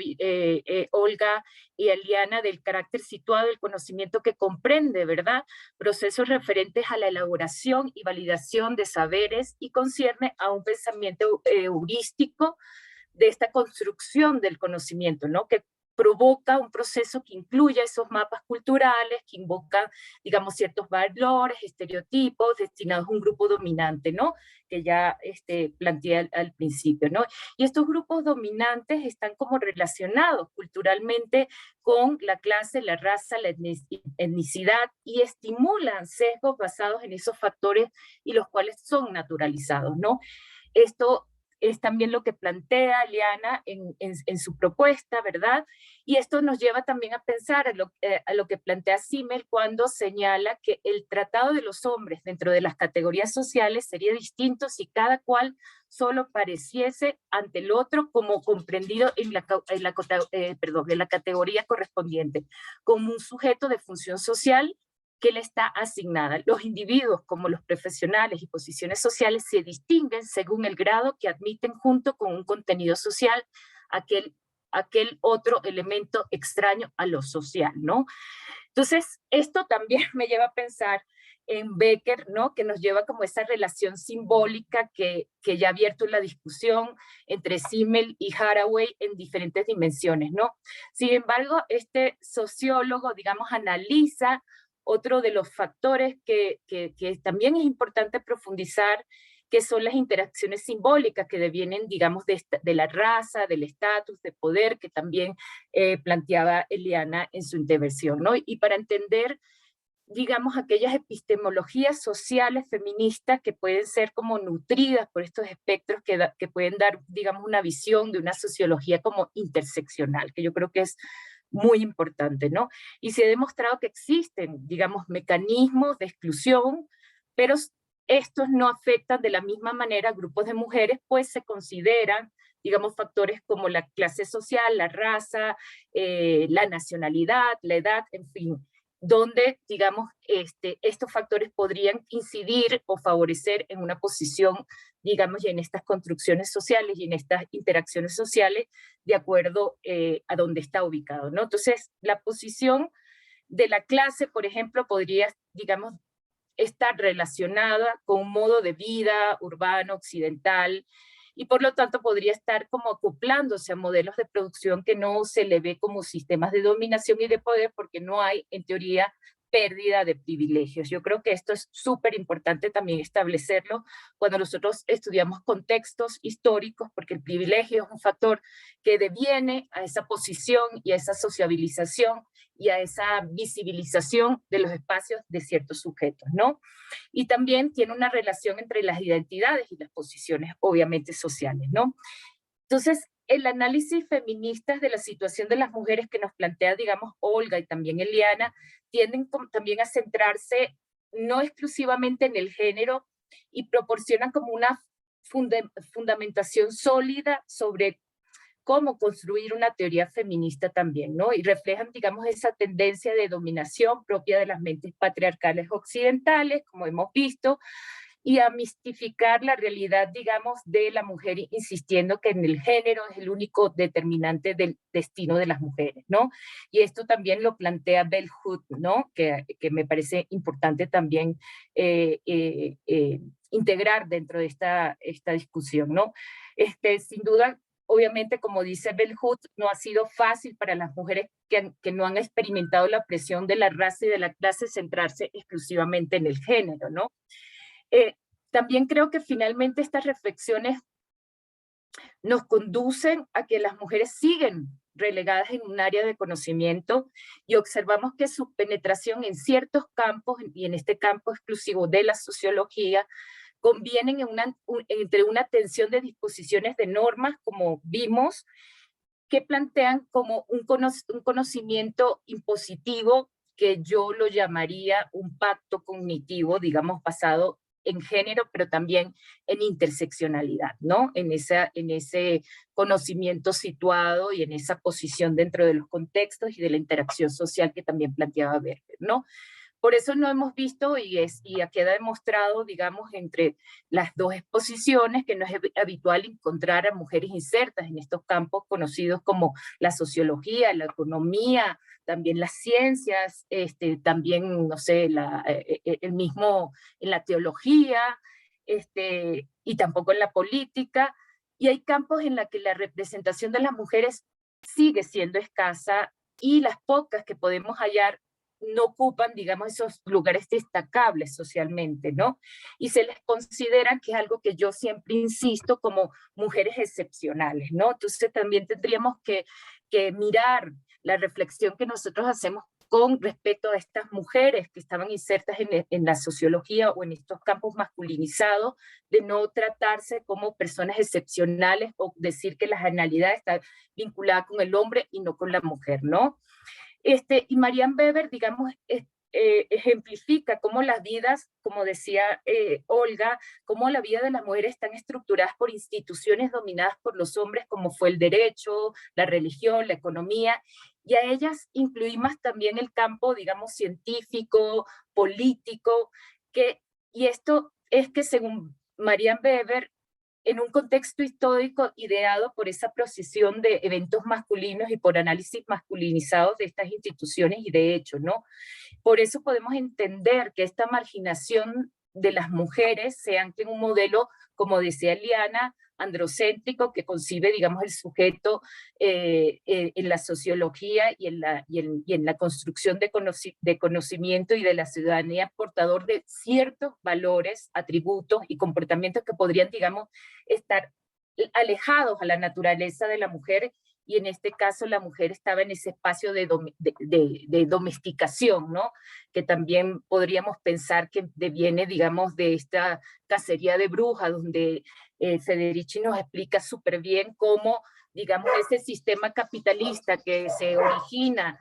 S4: Olga y Eliana, del carácter situado del conocimiento que comprende, ¿verdad? Procesos referentes a la elaboración y validación de saberes y concierne a un pensamiento heurístico de esta construcción del conocimiento, ¿no? Que provoca un proceso que incluya esos mapas culturales, que invocan, digamos, ciertos valores, estereotipos destinados a un grupo dominante, ¿no? Que ya planteé al principio, ¿no? Y estos grupos dominantes están como relacionados culturalmente con la clase, la raza, la etnicidad, y estimulan sesgos basados en esos factores y los cuales son naturalizados, ¿no? Esto es también lo que plantea Liana en su propuesta, ¿verdad? Y esto nos lleva también a pensar a lo que plantea Simmel cuando señala que el tratado de los hombres dentro de las categorías sociales sería distinto si cada cual solo pareciese ante el otro como comprendido en la categoría correspondiente, como un sujeto de función social que le está asignada. Los individuos, como los profesionales y posiciones sociales, se distinguen según el grado que admiten junto con un contenido social aquel otro elemento extraño a lo social, ¿no? Entonces, esto también me lleva a pensar en Becker, ¿no? Que nos lleva como esa relación simbólica que ya ha abierto la discusión entre Simmel y Haraway en diferentes dimensiones, ¿no? Sin embargo, este sociólogo, digamos, analiza otro de los factores que también es importante profundizar, que son las interacciones simbólicas que devienen, digamos, de la raza, del estatus, de poder, que también planteaba Eliana en su intervención, ¿no? Y para entender, digamos, aquellas epistemologías sociales feministas que pueden ser como nutridas por estos espectros que pueden dar, digamos, una visión de una sociología como interseccional, que yo creo que es muy importante, ¿no? Y se ha demostrado que existen, digamos, mecanismos de exclusión, pero estos no afectan de la misma manera a grupos de mujeres, pues se consideran, digamos, factores como la clase social, la raza, la nacionalidad, la edad, en fin, donde, digamos, estos factores podrían incidir o favorecer en una posición, digamos, y en estas construcciones sociales y en estas interacciones sociales, de acuerdo a dónde está ubicado, ¿no? Entonces, la posición de la clase, por ejemplo, podría, digamos, estar relacionada con un modo de vida urbano, occidental, y por lo tanto podría estar como acoplándose a modelos de producción que no se le ve como sistemas de dominación y de poder, porque no hay, en teoría, pérdida de privilegios. Yo creo que esto es súper importante también establecerlo cuando nosotros estudiamos contextos históricos, porque el privilegio es un factor que deviene a esa posición y a esa sociabilización y a esa visibilización de los espacios de ciertos sujetos, ¿no? Y también tiene una relación entre las identidades y las posiciones, obviamente, sociales, ¿no? Entonces, el análisis feminista de la situación de las mujeres que nos plantea, digamos, Olga y también Eliana, tienden también a centrarse no exclusivamente en el género y proporcionan como una fundamentación sólida sobre cómo construir una teoría feminista también, ¿no? Y reflejan, digamos, esa tendencia de dominación propia de las mentes patriarcales occidentales, como hemos visto, y a mistificar la realidad, digamos, de la mujer, insistiendo que en el género es el único determinante del destino de las mujeres, ¿no? Y esto también lo plantea Bell Hooks, ¿no? Que me parece importante también integrar dentro de esta discusión, ¿no? Sin duda, obviamente, como dice Bell Hooks, no ha sido fácil para las mujeres que no han experimentado la presión de la raza y de la clase centrarse exclusivamente en el género, ¿no? También creo que finalmente estas reflexiones nos conducen a que las mujeres siguen relegadas en un área de conocimiento y observamos que su penetración en ciertos campos, y en este campo exclusivo de la sociología, convienen entre una tensión de disposiciones de normas, como vimos, que plantean como un conocimiento impositivo que yo lo llamaría un pacto cognitivo, digamos, basado en género, pero también en interseccionalidad, ¿no? En ese conocimiento situado y en esa posición dentro de los contextos y de la interacción social que también planteaba Berger, ¿no? Por eso no hemos visto, y queda demostrado, digamos, entre las dos exposiciones, que no es habitual encontrar a mujeres insertas en estos campos conocidos como la sociología, la economía, también las ciencias, también, no sé, el mismo en la teología, y tampoco en la política. Y hay campos en los que la representación de las mujeres sigue siendo escasa y las pocas que podemos hallar no ocupan, digamos, esos lugares destacables socialmente, ¿no? Y se les considera, que es algo que yo siempre insisto, como mujeres excepcionales, ¿no? Entonces también tendríamos que mirar la reflexión que nosotros hacemos con respecto a estas mujeres que estaban insertas en la sociología o en estos campos masculinizados, de no tratarse como personas excepcionales o decir que la genialidad está vinculada con el hombre y no con la mujer, ¿no? Y Marianne Weber, digamos, ejemplifica cómo las vidas, como decía Olga, cómo la vida de las mujeres están estructuradas por instituciones dominadas por los hombres, como fue el derecho, la religión, la economía, y a ellas incluimos también el campo, digamos, científico, político, y esto es que según Marianne Weber, en un contexto histórico ideado por esa procesión de eventos masculinos y por análisis masculinizados de estas instituciones y de hecho, ¿no? Por eso podemos entender que esta marginación de las mujeres se ancla en un modelo, como decía Liana, androcéntrico, que concibe, digamos, el sujeto en la sociología y en la construcción de conocimiento y de la ciudadanía, portador de ciertos valores, atributos y comportamientos que podrían, digamos, estar alejados a la naturaleza de la mujer, y en este caso la mujer estaba en ese espacio de domesticación, ¿no? Que también podríamos pensar que deviene, digamos, de esta cacería de brujas, donde Federici nos explica súper bien cómo, digamos, ese sistema capitalista que se origina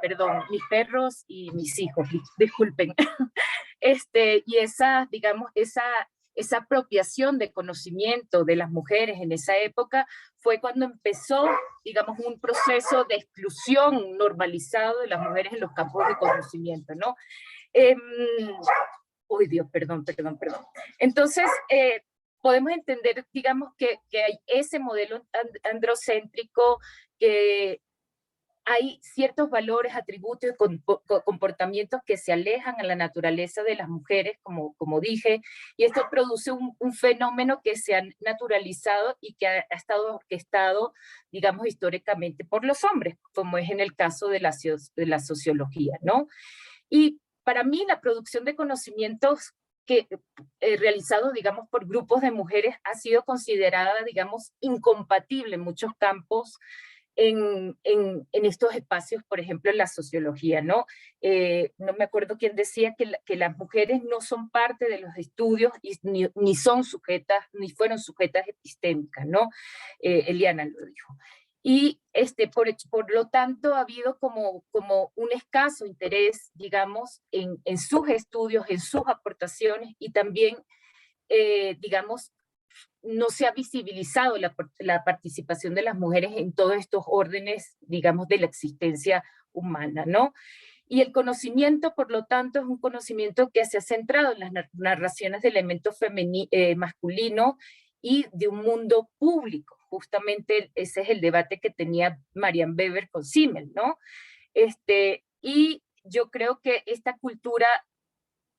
S4: perdón, mis perros y mis hijos, disculpen, y esa, digamos, esa apropiación de conocimiento de las mujeres en esa época fue cuando empezó, digamos, un proceso de exclusión normalizado de las mujeres en los campos de conocimiento, ¿no? Uy, Dios, perdón. Entonces, podemos entender, digamos, que hay ese modelo androcéntrico, que hay ciertos valores, atributos y comportamientos que se alejan a la naturaleza de las mujeres, como dije, y esto produce un fenómeno que se ha naturalizado y que ha estado orquestado, digamos, históricamente por los hombres, como es en el caso de la sociología, ¿no? Y para mí la producción de conocimientos realizados, digamos, por grupos de mujeres ha sido considerada, digamos, incompatible en muchos campos, en estos espacios, por ejemplo, en la sociología, ¿no? No me acuerdo quién decía que las mujeres no son parte de los estudios y ni son sujetas, ni fueron sujetas epistémicas, ¿no? Eliana lo dijo. Y por lo tanto ha habido como un escaso interés, digamos, en sus estudios, en sus aportaciones, y también, digamos, no se ha visibilizado la participación de las mujeres en todos estos órdenes, digamos, de la existencia humana, ¿no? Y el conocimiento, por lo tanto, es un conocimiento que se ha centrado en las narraciones de elementos masculinos y de un mundo público. Justamente ese es el debate que tenía Marianne Weber con Simmel, ¿no? Y yo creo que esta cultura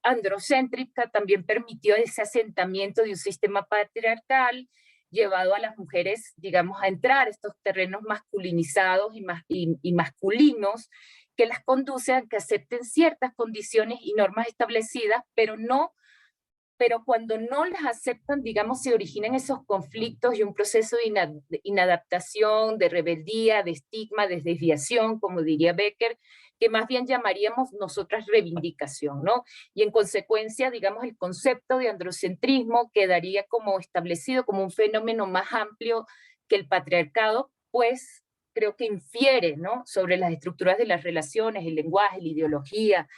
S4: androcéntrica también permitió ese asentamiento de un sistema patriarcal llevado a las mujeres, digamos, a entrar a estos terrenos masculinizados y masculinos, que las conduce a que acepten ciertas condiciones y normas establecidas, pero cuando no las aceptan, digamos, se originan esos conflictos y un proceso de inadaptación, de rebeldía, de estigma, de desviación, como diría Becker, que más bien llamaríamos nosotras reivindicación, ¿no? Y en consecuencia, digamos, el concepto de androcentrismo quedaría como establecido como un fenómeno más amplio que el patriarcado, pues creo que infiere, ¿no?, sobre las estructuras de las relaciones, el lenguaje, la ideología,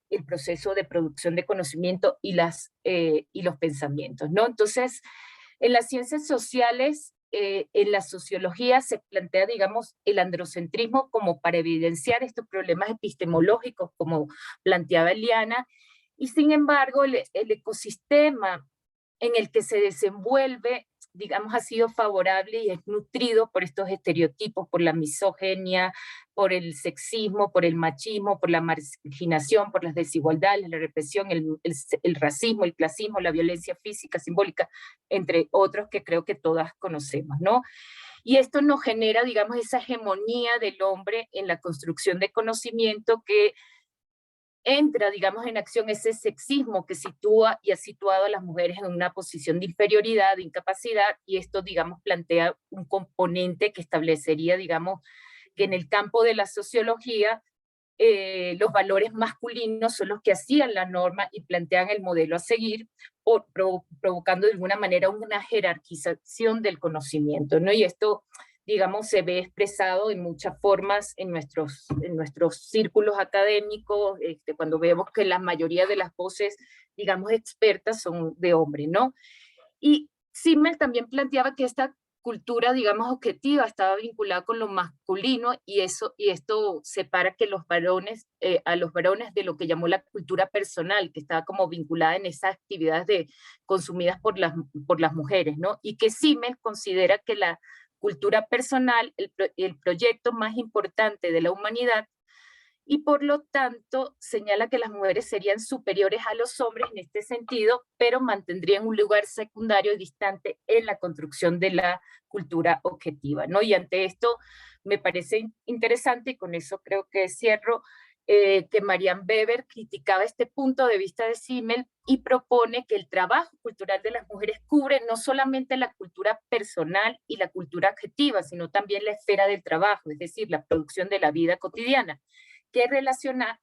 S4: el proceso de producción de conocimiento y los pensamientos, ¿no? Entonces, en las ciencias sociales, en la sociología se plantea, digamos, el androcentrismo como para evidenciar estos problemas epistemológicos, como planteaba Eliana, y sin embargo, el ecosistema en el que se desenvuelve digamos, ha sido favorable y es nutrido por estos estereotipos, por la misoginia, por el sexismo, por el machismo, por la marginación, por las desigualdades, la represión, el racismo, el clasismo, la violencia física, simbólica, entre otros que creo que todas conocemos, ¿no? Y esto nos genera, digamos, esa hegemonía del hombre en la construcción de conocimiento que entra, digamos, en acción ese sexismo que sitúa y ha situado a las mujeres en una posición de inferioridad, de incapacidad, y esto, digamos, plantea un componente que establecería, digamos, que en el campo de la sociología los valores masculinos son los que hacían la norma y plantean el modelo a seguir, provocando de alguna manera una jerarquización del conocimiento, ¿no? Y esto, digamos, se ve expresado en muchas formas en nuestros círculos académicos, cuando vemos que la mayoría de las voces, digamos, expertas son de hombres, ¿no? Y Simmel también planteaba que esta cultura, digamos, objetiva estaba vinculada con lo masculino y esto separa que a los varones de lo que llamó la cultura personal, que estaba como vinculada en esas actividades consumidas por las mujeres, ¿no? Y que Simmel considera que la cultura personal, el proyecto más importante de la humanidad, y por lo tanto señala que las mujeres serían superiores a los hombres en este sentido, pero mantendrían un lugar secundario y distante en la construcción de la cultura objetiva, ¿no? Y ante esto me parece interesante, y con eso creo que cierro, que Marianne Weber criticaba este punto de vista de Simmel y propone que el trabajo cultural de las mujeres cubre no solamente la cultura personal y la cultura objetiva, sino también la esfera del trabajo, es decir, la producción de la vida cotidiana, que relaciona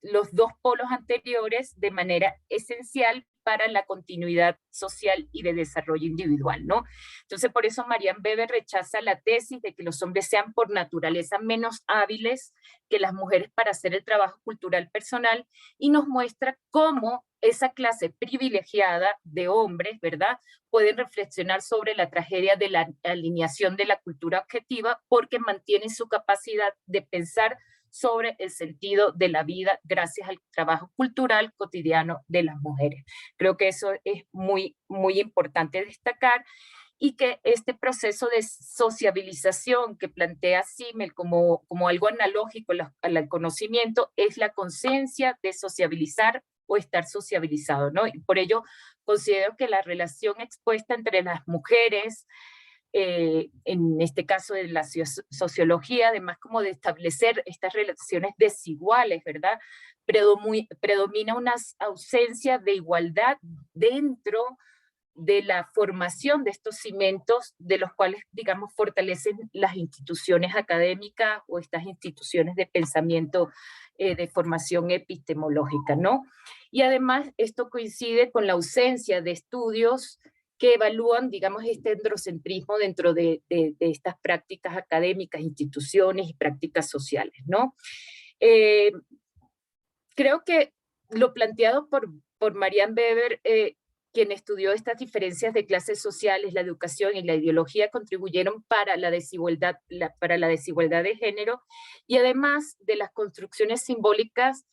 S4: los dos polos anteriores de manera esencial para la continuidad social y de desarrollo individual, ¿no? Entonces, por eso Marianne Weber rechaza la tesis de que los hombres sean por naturaleza menos hábiles que las mujeres para hacer el trabajo cultural personal y nos muestra cómo esa clase privilegiada de hombres, ¿verdad?, pueden reflexionar sobre la tragedia de la alineación de la cultura objetiva porque mantienen su capacidad de pensar sobre el sentido de la vida gracias al trabajo cultural cotidiano de las mujeres. Creo que eso es muy, muy importante destacar y que este proceso de sociabilización que plantea Simmel como algo analógico al conocimiento es la conciencia de sociabilizar o estar sociabilizado, ¿no? Y por ello considero que la relación expuesta entre las mujeres, en este caso de la sociología, además como de establecer estas relaciones desiguales, ¿verdad? Predomina una ausencia de igualdad dentro de la formación de estos cimientos de los cuales, digamos, fortalecen las instituciones académicas o estas instituciones de pensamiento de formación epistemológica, ¿no? Y además esto coincide con la ausencia de estudios que evalúan, digamos, este androcentrismo dentro de estas prácticas académicas, instituciones y prácticas sociales, ¿no? Creo que lo planteado por Marianne Weber, quien estudió estas diferencias de clases sociales, la educación y la ideología contribuyeron para la desigualdad de género y además de las construcciones simbólicas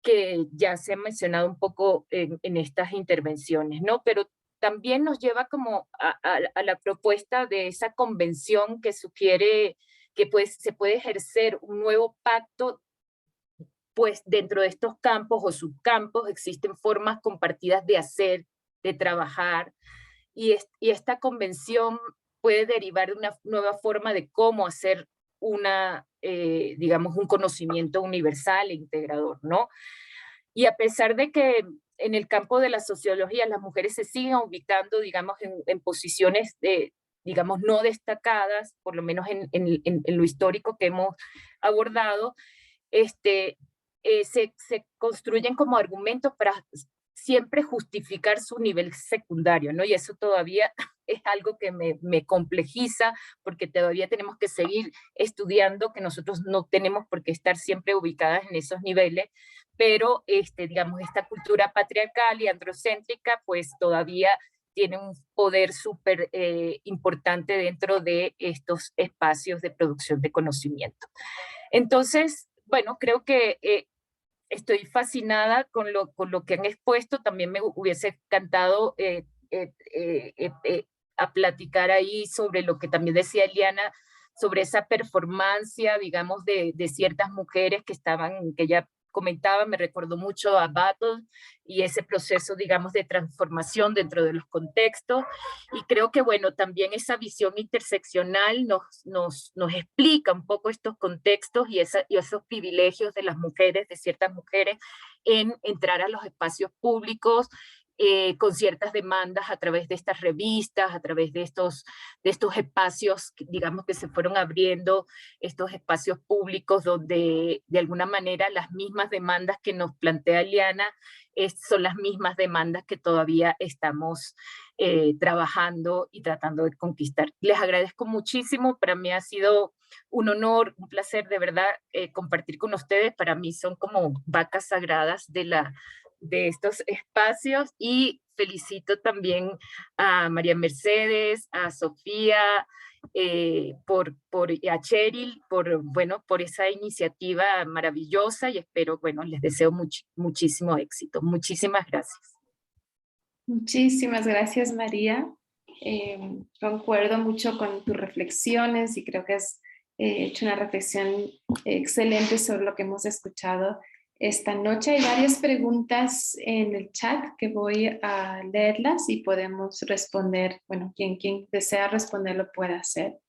S4: que ya se han mencionado un poco en estas intervenciones, ¿no? Pero también nos lleva como a la propuesta de esa convención que sugiere que pues, se puede ejercer un nuevo pacto, pues dentro de estos campos o subcampos existen formas compartidas de hacer, de trabajar, y esta convención puede derivar de una nueva forma de cómo hacer digamos, un conocimiento universal e integrador, ¿no? Y a pesar de que en el campo de la sociología las mujeres se siguen ubicando, digamos, en posiciones digamos, no destacadas, por lo menos en lo histórico que hemos abordado, se construyen como argumentos para siempre justificar su nivel secundario, ¿no? Y eso todavía es algo que me complejiza, porque todavía tenemos que seguir estudiando, que nosotros no tenemos por qué estar siempre ubicadas en esos niveles, pero, digamos, esta cultura patriarcal y androcéntrica, pues todavía tiene un poder súper importante dentro de estos espacios de producción de conocimiento. Entonces, bueno, creo que estoy fascinada con lo que han expuesto. También me hubiese encantado a platicar ahí sobre lo que también decía Eliana, sobre esa performancia, digamos, de ciertas mujeres que ella comentaba, me recordó mucho a Battle y ese proceso, digamos, de transformación dentro de los contextos. Y creo que, bueno, también esa visión interseccional nos explica un poco estos contextos y esos privilegios de las mujeres, de ciertas mujeres, en entrar a los espacios públicos con ciertas demandas a través de estas revistas, a través de estos espacios, digamos, que se fueron abriendo, estos espacios públicos donde de alguna manera las mismas demandas que nos plantea Eliana son las mismas demandas que todavía estamos trabajando y tratando de conquistar. Les agradezco muchísimo, para mí ha sido un honor, un placer de verdad compartir con ustedes. Para mí son como vacas sagradas de estos espacios, y felicito también a María Mercedes, a Sofía, y a Cheryl por esa iniciativa maravillosa, y espero, les deseo muchísimo éxito. Muchísimas gracias.
S1: Muchísimas gracias, María. Concuerdo mucho con tus reflexiones y creo que has hecho una reflexión excelente sobre lo que hemos escuchado esta noche. Hay varias preguntas en el chat que voy a leerlas y podemos responder. Bueno, quien desea responder lo puede hacer.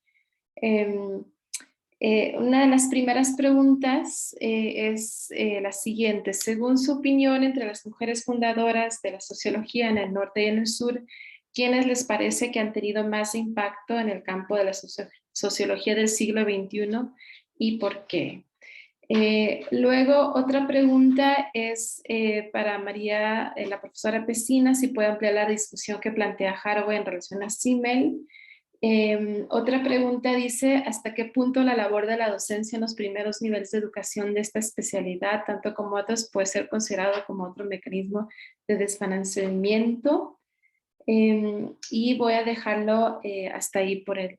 S1: Una de las primeras preguntas es la siguiente. Según su opinión, entre las mujeres fundadoras de la sociología en el norte y en el sur, ¿quiénes les parece que han tenido más impacto en el campo de la sociología del siglo XXI y por qué? Luego, otra pregunta es para María, la profesora Pesina, si puede ampliar la discusión que plantea Haraway en relación a Simmel. Otra pregunta dice, ¿hasta qué punto la labor de la docencia en los primeros niveles de educación de esta especialidad, tanto como otros, puede ser considerado como otro mecanismo de desfinanciamiento? Y voy a dejarlo hasta ahí por y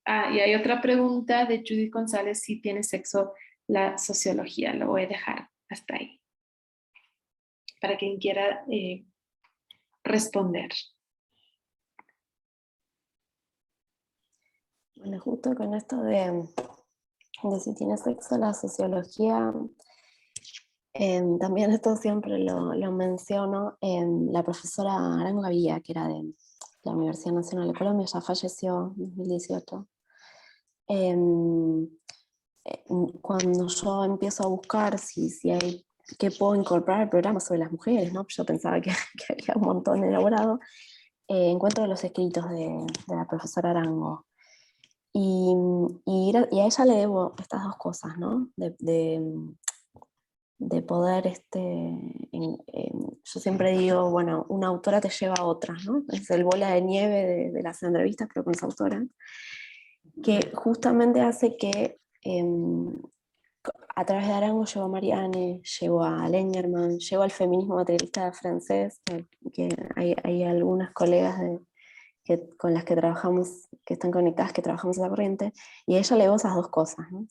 S1: hay otra pregunta de Judy González, si tiene sexo la sociología. Lo voy a dejar hasta ahí para quien quiera responder.
S3: Bueno, justo con esto de si tiene sexo la sociología, también esto siempre lo menciono, la profesora Arango Gavía, que era de la Universidad Nacional de Colombia, ya falleció en 2018. Cuando yo empiezo a buscar si hay qué puedo incorporar al programa sobre las mujeres, ¿no? Yo pensaba que había un montón elaborado, encuentro los escritos de la profesora Arango. Y a ella le debo estas dos cosas, ¿no? De poder, yo siempre digo, bueno, una autora te lleva a otra, ¿no? Es el bola de nieve de las entrevistas, pero con esa autora, que justamente hace que a través de Arango llevo a Marianne, llevo a Lengerman, llevo al feminismo materialista francés, que hay algunas colegas con las que trabajamos, que están conectadas, que trabajamos en la corriente, y a ella le debo esas dos cosas, ¿no?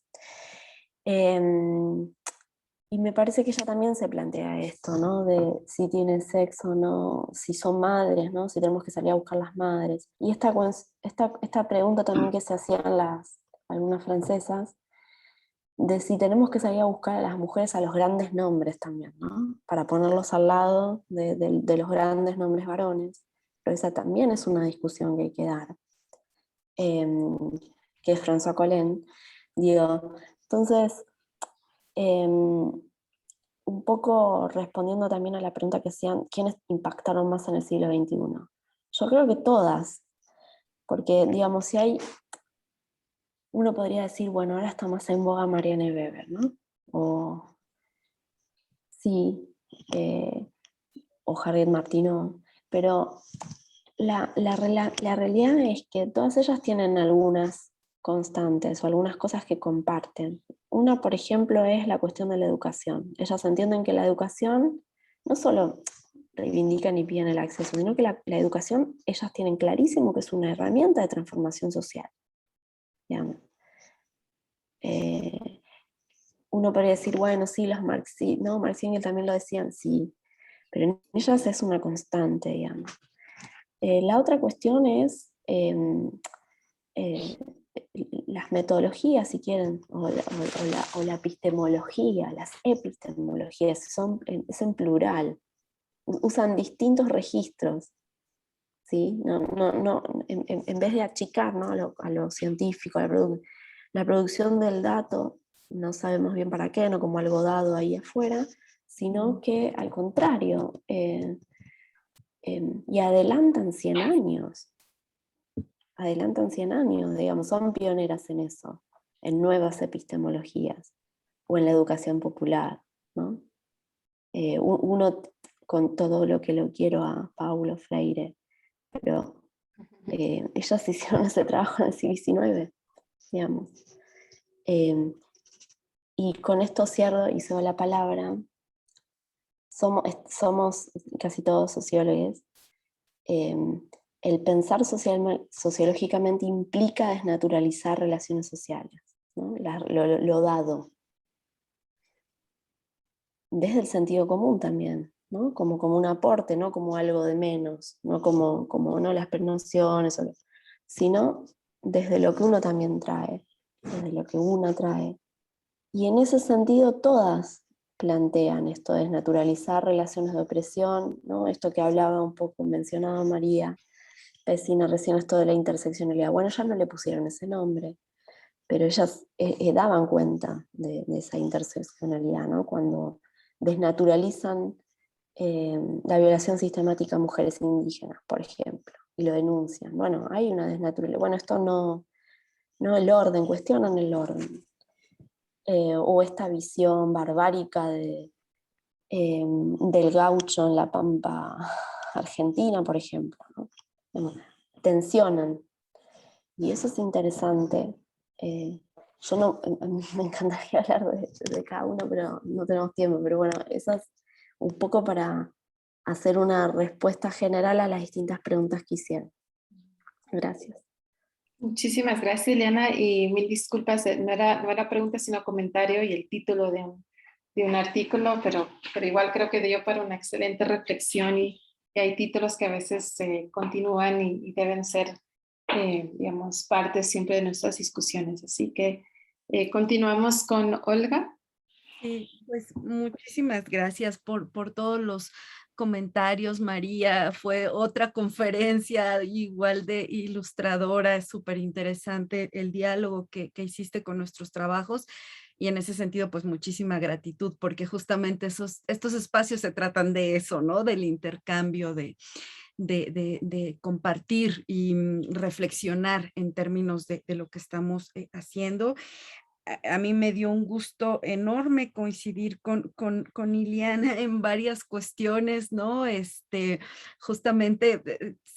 S3: Y me parece que ella también se plantea esto, ¿no? De si tienen sexo o no, si son madres, ¿no? Si tenemos que salir a buscar las madres. Y esta pregunta también que se hacían algunas francesas, de si tenemos que salir a buscar a las mujeres a los grandes nombres también, ¿no? Para ponerlos al lado de los grandes nombres varones. Pero esa también es una discusión que hay que dar, que es François Collin. Digo, entonces, un poco respondiendo también a la pregunta que hacían, ¿quiénes impactaron más en el siglo XXI? Yo creo que todas, porque digamos, si hay, uno podría decir, bueno, ahora está más en boga Marianne Weber, ¿no? O sí, o Harriet Martineau, pero la realidad es que todas ellas tienen algunas constantes o algunas cosas que comparten. Una, por ejemplo, es la cuestión de la educación. Ellas entienden que la educación no solo reivindican y piden el acceso, sino que la educación, ellas tienen clarísimo que es una herramienta de transformación social. Digamos. Uno podría decir, bueno, sí, los marxistas, no, Marx y Engels también lo decían, sí, pero en ellas es una constante, digamos. La otra cuestión es las metodologías, si quieren, o la epistemología, las epistemologías, es en plural, usan distintos registros, ¿sí? En vez de achicar, ¿no? a lo científico, la producción del dato, no sabemos bien para qué, no como algo dado ahí afuera, sino que al contrario, y adelantan 100 años. Adelantan 100 años, digamos, son pioneras en eso, en nuevas epistemologías o en la educación popular, ¿no? Uno, con todo lo que lo quiero a Paulo Freire, pero ellos hicieron ese trabajo en el siglo XIX, digamos. Y con esto cierro y cedo la palabra. Somos casi todos sociólogos. El pensar sociológicamente implica desnaturalizar relaciones sociales, ¿no? Lo dado. Desde el sentido común también, ¿no? Como un aporte, no como algo de menos, no como no las nociones, sino desde lo que uno también trae, desde lo que uno trae. Y en ese sentido todas plantean esto de desnaturalizar relaciones de opresión, ¿no? Esto que hablaba un poco, mencionaba María Pesina recién, esto de la interseccionalidad. Bueno, ya no le pusieron ese nombre, pero ellas daban cuenta de esa interseccionalidad, ¿no? Cuando desnaturalizan la violación sistemática a mujeres indígenas, por ejemplo, y lo denuncian. Bueno, hay una desnaturalización. Bueno, esto no el orden, cuestionan el orden. O esta visión barbárica del gaucho en la pampa argentina, por ejemplo, ¿no? Bueno, tensionan. Y eso es interesante. Yo no, me encantaría hablar de cada uno, pero no tenemos tiempo. Pero bueno, eso es un poco para hacer una respuesta general a las distintas preguntas que hicieron. Gracias.
S1: Muchísimas gracias, Eliana, y mil disculpas, no era pregunta sino comentario y el título de un artículo, pero igual creo que dio para una excelente reflexión y hay títulos que a veces continúan y deben ser, digamos, parte siempre de nuestras discusiones. Así que continuamos con Olga.
S2: Sí, pues muchísimas gracias por todos los comentarios, María. Fue otra conferencia igual de ilustradora, es súper interesante el diálogo que hiciste con nuestros trabajos. Y en ese sentido, pues muchísima gratitud, porque justamente estos espacios se tratan de eso, ¿no? Del intercambio, de compartir y reflexionar en términos de lo que estamos haciendo. A mí me dio un gusto enorme coincidir con Iliana en varias cuestiones, ¿no? Justamente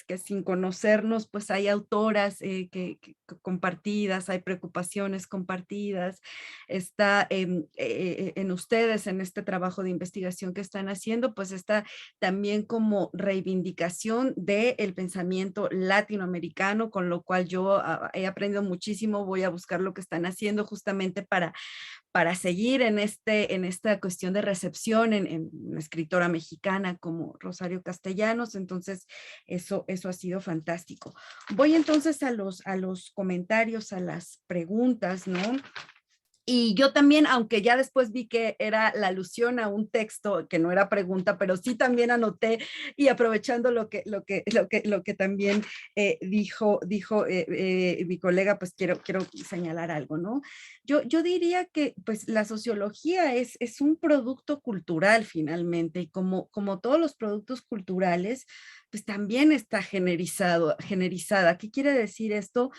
S2: que sin conocernos, pues hay autoras que compartidas, hay preocupaciones compartidas, está en ustedes, en este trabajo de investigación que están haciendo, pues está también como reivindicación del pensamiento latinoamericano, con lo cual yo he aprendido muchísimo, voy a buscar lo que están haciendo justamente para seguir en esta cuestión de recepción en una escritora mexicana como Rosario Castellanos. Entonces eso ha sido fantástico. Voy entonces a los comentarios, a las preguntas, ¿no? Y yo también, aunque ya después vi que era la alusión a un texto que no era pregunta, pero sí también anoté, y aprovechando lo que también dijo mi colega, pues quiero señalar algo, ¿no? Yo diría que pues la sociología es un producto cultural finalmente, y como todos los productos culturales, pues también está generizada. ¿Qué quiere decir esto?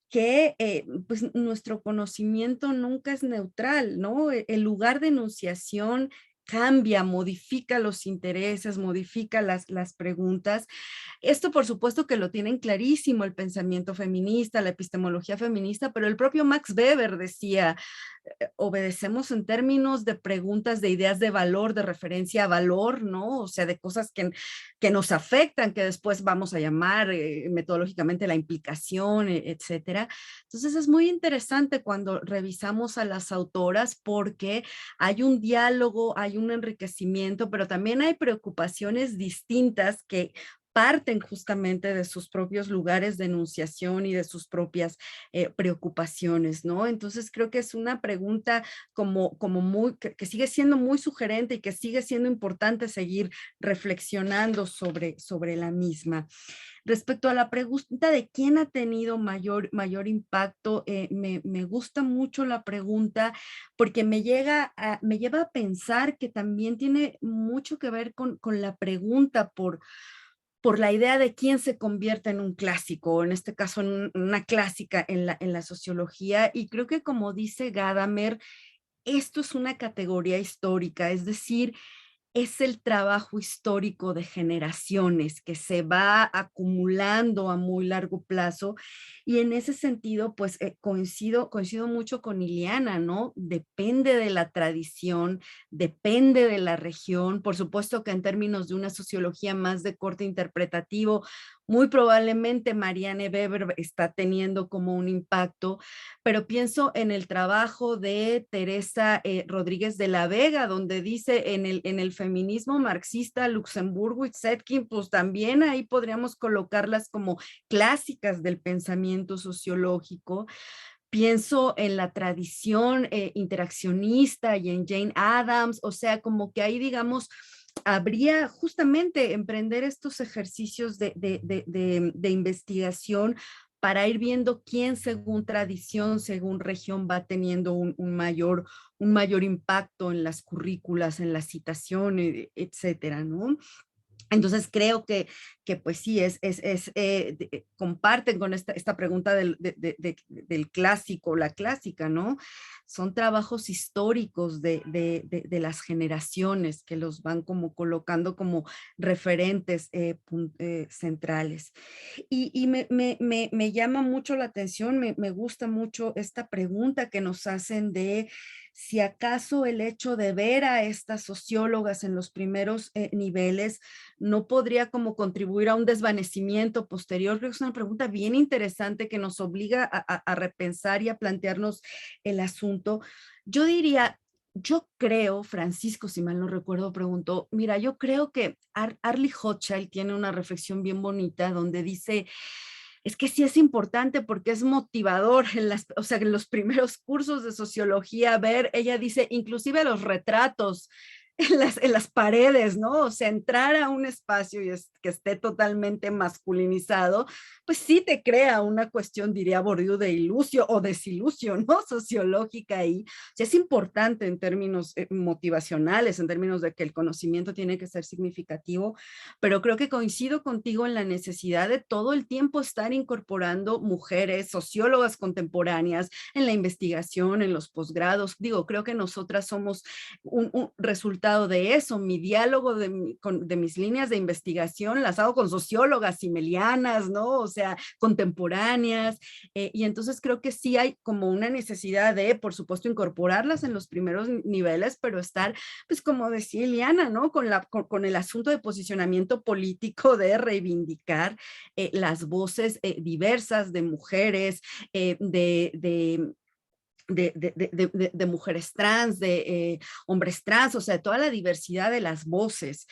S2: Que pues nuestro conocimiento nunca es neutral, ¿no? El lugar de enunciación cambia, modifica los intereses, modifica las preguntas. Esto por supuesto que lo tienen clarísimo el pensamiento feminista, la epistemología feminista, pero el propio Max Weber decía, obedecemos en términos de preguntas, de ideas de valor, de referencia a valor, ¿no? O sea, de cosas que nos afectan, que después vamos a llamar metodológicamente la implicación, etcétera. Entonces es muy interesante cuando revisamos a las autoras porque hay un diálogo, hay un enriquecimiento, pero también hay preocupaciones distintas que parten justamente de sus propios lugares de enunciación y de sus propias preocupaciones, ¿no? Entonces creo que es una pregunta que sigue siendo muy sugerente y que sigue siendo importante seguir reflexionando sobre la misma. Respecto a la pregunta de quién ha tenido mayor impacto, me gusta mucho la pregunta porque me lleva a pensar que también tiene mucho que ver con la pregunta por la idea de quién se convierte en un clásico, en este caso en una clásica en la sociología, y creo que como dice Gadamer, esto es una categoría histórica, es decir, es el trabajo histórico de generaciones que se va acumulando a muy largo plazo y en ese sentido, pues coincido mucho con Iliana, ¿no? Depende de la tradición, depende de la región, por supuesto que en términos de una sociología más de corte interpretativo, muy probablemente Marianne Weber está teniendo como un impacto, pero pienso en el trabajo de Teresa Rodríguez de la Vega, donde dice en el feminismo marxista, Luxemburgo y Zetkin, pues también ahí podríamos colocarlas como clásicas del pensamiento sociológico. Pienso en la tradición interaccionista y en Jane Addams, o sea, como que ahí, digamos, habría justamente emprender estos ejercicios de investigación para ir viendo quién según tradición, según región va teniendo un mayor impacto en las currículas, en las citaciones, etcétera, ¿no? Entonces creo que pues sí, comparten con esta pregunta del clásico, la clásica, ¿no? Son trabajos históricos de las generaciones que los van como colocando como referentes centrales. Y me llama mucho la atención, me gusta mucho esta pregunta que nos hacen de si acaso el hecho de ver a estas sociólogas en los primeros niveles no podría como contribuir a un desvanecimiento posterior. Creo que es una pregunta bien interesante que nos obliga a repensar y a plantearnos el asunto. Yo diría, yo creo, Francisco, si mal no recuerdo, preguntó, mira, yo creo que Arlie Hochschild tiene una reflexión bien bonita donde dice, es que sí es importante porque es motivador o sea, en los primeros cursos de sociología ver, ella dice, inclusive los retratos en las paredes, ¿no? O sea, entrar a un espacio que esté totalmente masculinizado, pues sí te crea una cuestión, diría Bourdieu, de ilusio o desilusio, ¿no? Sociológica ahí. O sea, es importante en términos motivacionales, en términos de que el conocimiento tiene que ser significativo, pero creo que coincido contigo en la necesidad de todo el tiempo estar incorporando mujeres, sociólogas contemporáneas en la investigación, en los posgrados. Digo, creo que nosotras somos un resultado de eso. Mi diálogo de mis líneas de investigación las hago con sociólogas simelianas, ¿no? O sea, contemporáneas. Y entonces creo que sí hay como una necesidad de, por supuesto, incorporarlas en los primeros niveles, pero estar, pues como decía Eliana, ¿no? Con el asunto de posicionamiento político de reivindicar las voces diversas de mujeres, de mujeres trans, de hombres trans, o sea, toda la diversidad de las voces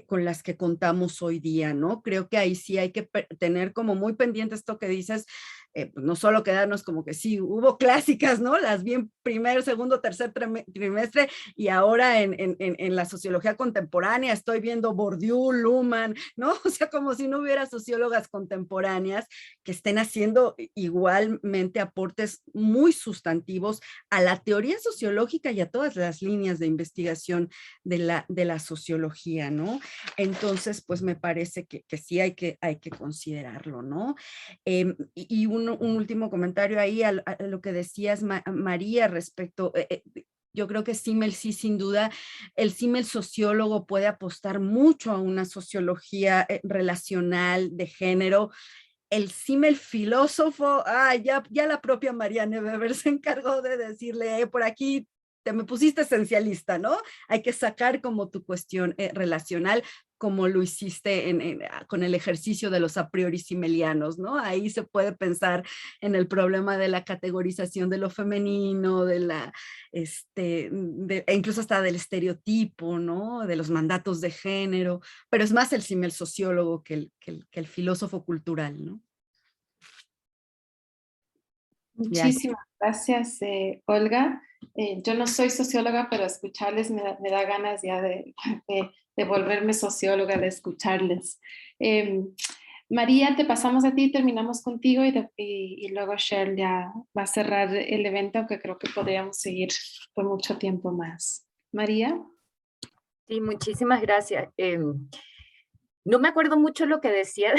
S2: con las que contamos hoy día, ¿no? Creo que ahí sí hay que tener como muy pendiente esto que dices, pues no solo quedarnos como que sí, hubo clásicas, ¿no? Las vi en primer, segundo, tercer trimestre y ahora en la sociología contemporánea estoy viendo Bourdieu, Luhmann, ¿no? O sea, como si no hubiera sociólogas contemporáneas que estén haciendo igualmente aportes muy sustantivos a la teoría sociológica y a todas las líneas de investigación de la sociología, ¿no? Entonces, pues me parece que sí hay que considerarlo, ¿no? Y un último comentario ahí a lo que decías, María, respecto, yo creo que Simmel sí, sin duda, el Simmel sociólogo puede apostar mucho a una sociología relacional de género. El Simmel filósofo, ya la propia Marianne Weber se encargó de decirle, por aquí te me pusiste esencialista, ¿no? Hay que sacar como tu cuestión relacional como lo hiciste con el ejercicio de los a priori simelianos, ¿no? Ahí se puede pensar en el problema de la categorización de lo femenino, e incluso hasta del estereotipo, ¿no? De los mandatos de género, pero es más el símil sociólogo que el filósofo cultural, ¿no?
S1: Muchísimas gracias, Olga. Yo no soy socióloga, pero escucharles me da ganas ya de volverme socióloga, de escucharles. María, te pasamos a ti, terminamos contigo y luego Cheryl ya va a cerrar el evento, que creo que podríamos seguir por mucho tiempo más. María.
S4: Sí, muchísimas gracias. No me acuerdo mucho lo que decía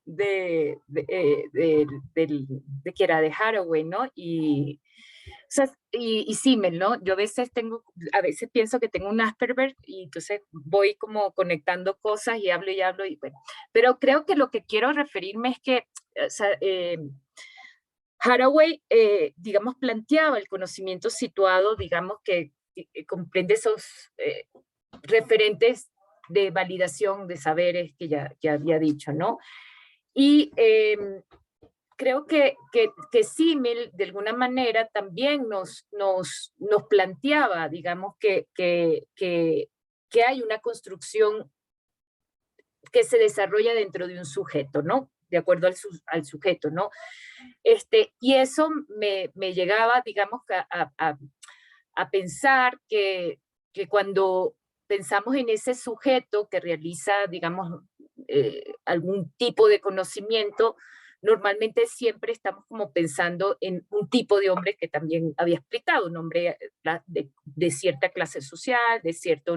S4: de que era de Haraway, ¿no? Y Simmel, ¿no? Yo a veces pienso que tengo un Asperger y entonces voy como conectando cosas y hablo y bueno. Pero creo que lo que quiero referirme es que, o sea, Haraway, digamos, planteaba el conocimiento situado, digamos, que comprende esos referentes de validación de saberes que ya había dicho, ¿no? Y creo que Simmel, de alguna manera, también nos planteaba, digamos, que hay una construcción que se desarrolla dentro de un sujeto, ¿no? De acuerdo al sujeto, ¿no? Y eso me llegaba, digamos, a pensar que cuando pensamos en ese sujeto que realiza, digamos, algún tipo de conocimiento, normalmente siempre estamos como pensando en un tipo de hombre que también había explicado, un hombre de cierta clase social, de cierta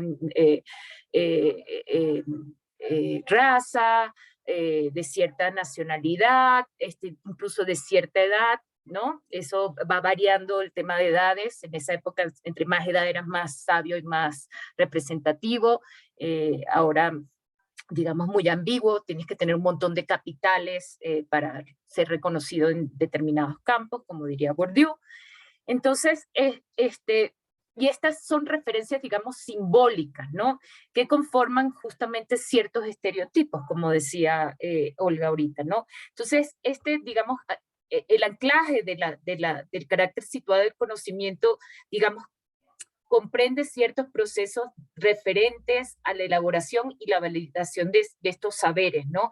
S4: raza, de cierta nacionalidad, incluso de cierta edad, ¿no? Eso va variando el tema de edades. En esa época, entre más edad eras más sabio y más representativo. Ahora, digamos, muy ambiguo, tienes que tener un montón de capitales para ser reconocido en determinados campos, como diría Bourdieu. Entonces, y estas son referencias, digamos, simbólicas, ¿no? Que conforman justamente ciertos estereotipos, como decía Olga ahorita, ¿no? Entonces, digamos, el anclaje del carácter situado del conocimiento, digamos, comprende ciertos procesos referentes a la elaboración y la validación de estos saberes, ¿no?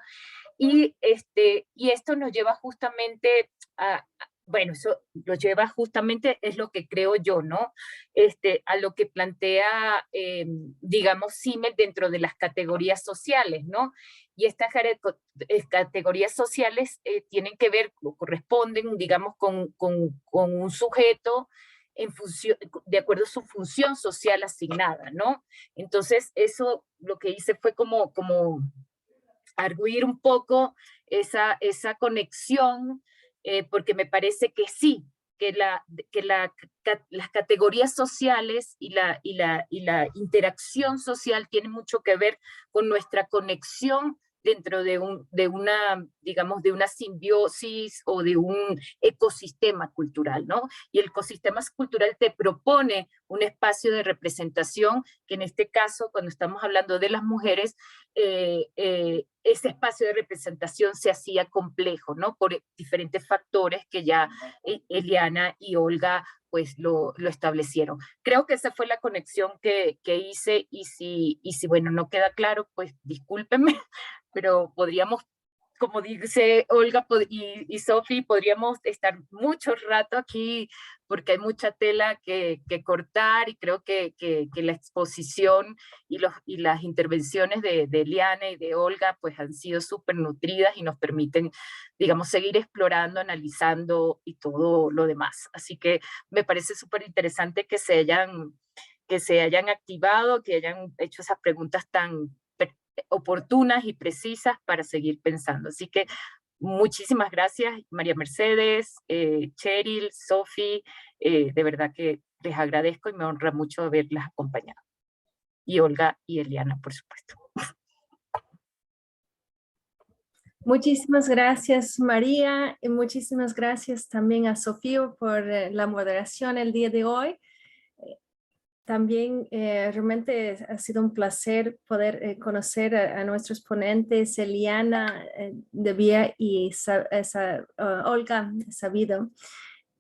S4: Y esto nos lleva justamente bueno, eso lo lleva justamente, es lo que creo yo, ¿no? A lo que plantea, digamos, Simmel dentro de las categorías sociales, ¿no? Y estas categorías sociales tienen que ver, corresponden, digamos, con un sujeto de acuerdo a su función social asignada, ¿no? Entonces, eso lo que hice fue como arguir un poco esa conexión, porque me parece que sí, que las categorías sociales y la interacción social tienen mucho que ver con nuestra conexión dentro de una, digamos, de una simbiosis o de un ecosistema cultural, ¿no? Y el ecosistema cultural te propone un espacio de representación que en este caso, cuando estamos hablando de las mujeres, ese espacio de representación se hacía complejo, ¿no? Por diferentes factores que ya Eliana y Olga pues lo establecieron. Creo que esa fue la conexión que hice y si bueno, no queda claro, pues discúlpenme, pero podríamos, como dice Olga y Sophie, podríamos estar mucho rato aquí porque hay mucha tela que cortar y creo que la exposición y las intervenciones de Eliana y de Olga pues han sido súper nutridas y nos permiten, digamos, seguir explorando, analizando y todo lo demás. Así que me parece súper interesante que se hayan activado, que hayan hecho esas preguntas tan oportunas y precisas para seguir pensando. Así que muchísimas gracias, María Mercedes, Cheryl, Sophie, de verdad que les agradezco y me honra mucho haberlas acompañado. Y Olga y Eliana, por supuesto.
S5: Muchísimas gracias, María, y muchísimas gracias también a Sofía por la moderación el día de hoy. también realmente ha sido un placer poder conocer a nuestros ponentes, Eliana de Vía y Olga Sabido.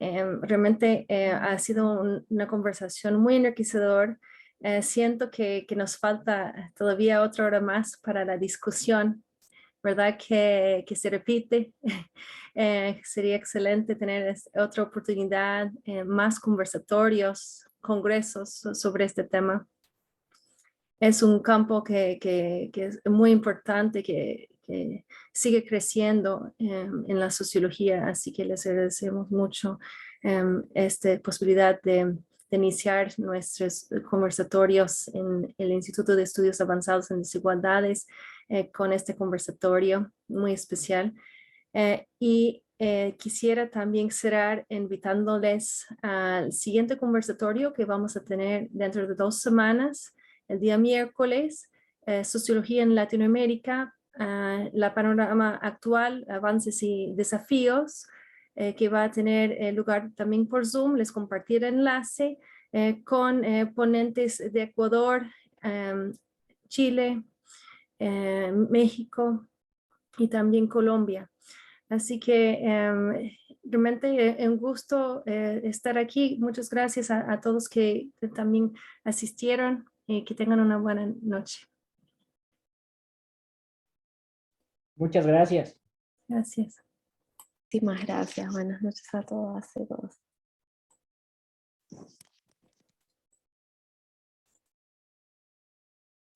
S5: Realmente ha sido una conversación muy enriquecedora. Siento que nos falta todavía otra hora más para la discusión, ¿verdad? Que se repite. Sería excelente tener otra oportunidad, más conversatorios, congresos sobre este tema. Es un campo que es muy importante, que sigue creciendo en la sociología, así que les agradecemos mucho esta posibilidad de iniciar nuestros conversatorios en el Instituto de Estudios Avanzados en Desigualdades con este conversatorio muy especial. Quisiera también cerrar invitándoles al siguiente conversatorio que vamos a tener dentro de 2 semanas, el día miércoles, Sociología en Latinoamérica, la panorama actual, avances y desafíos, que va a tener lugar también por Zoom. Les compartiré el enlace con ponentes de Ecuador, Chile, México y también Colombia. Así que realmente un gusto estar aquí. Muchas gracias a todos que también asistieron y que tengan una buena noche.
S6: Muchas gracias.
S5: Gracias.
S3: Muchísimas gracias. Buenas noches a todas y todos.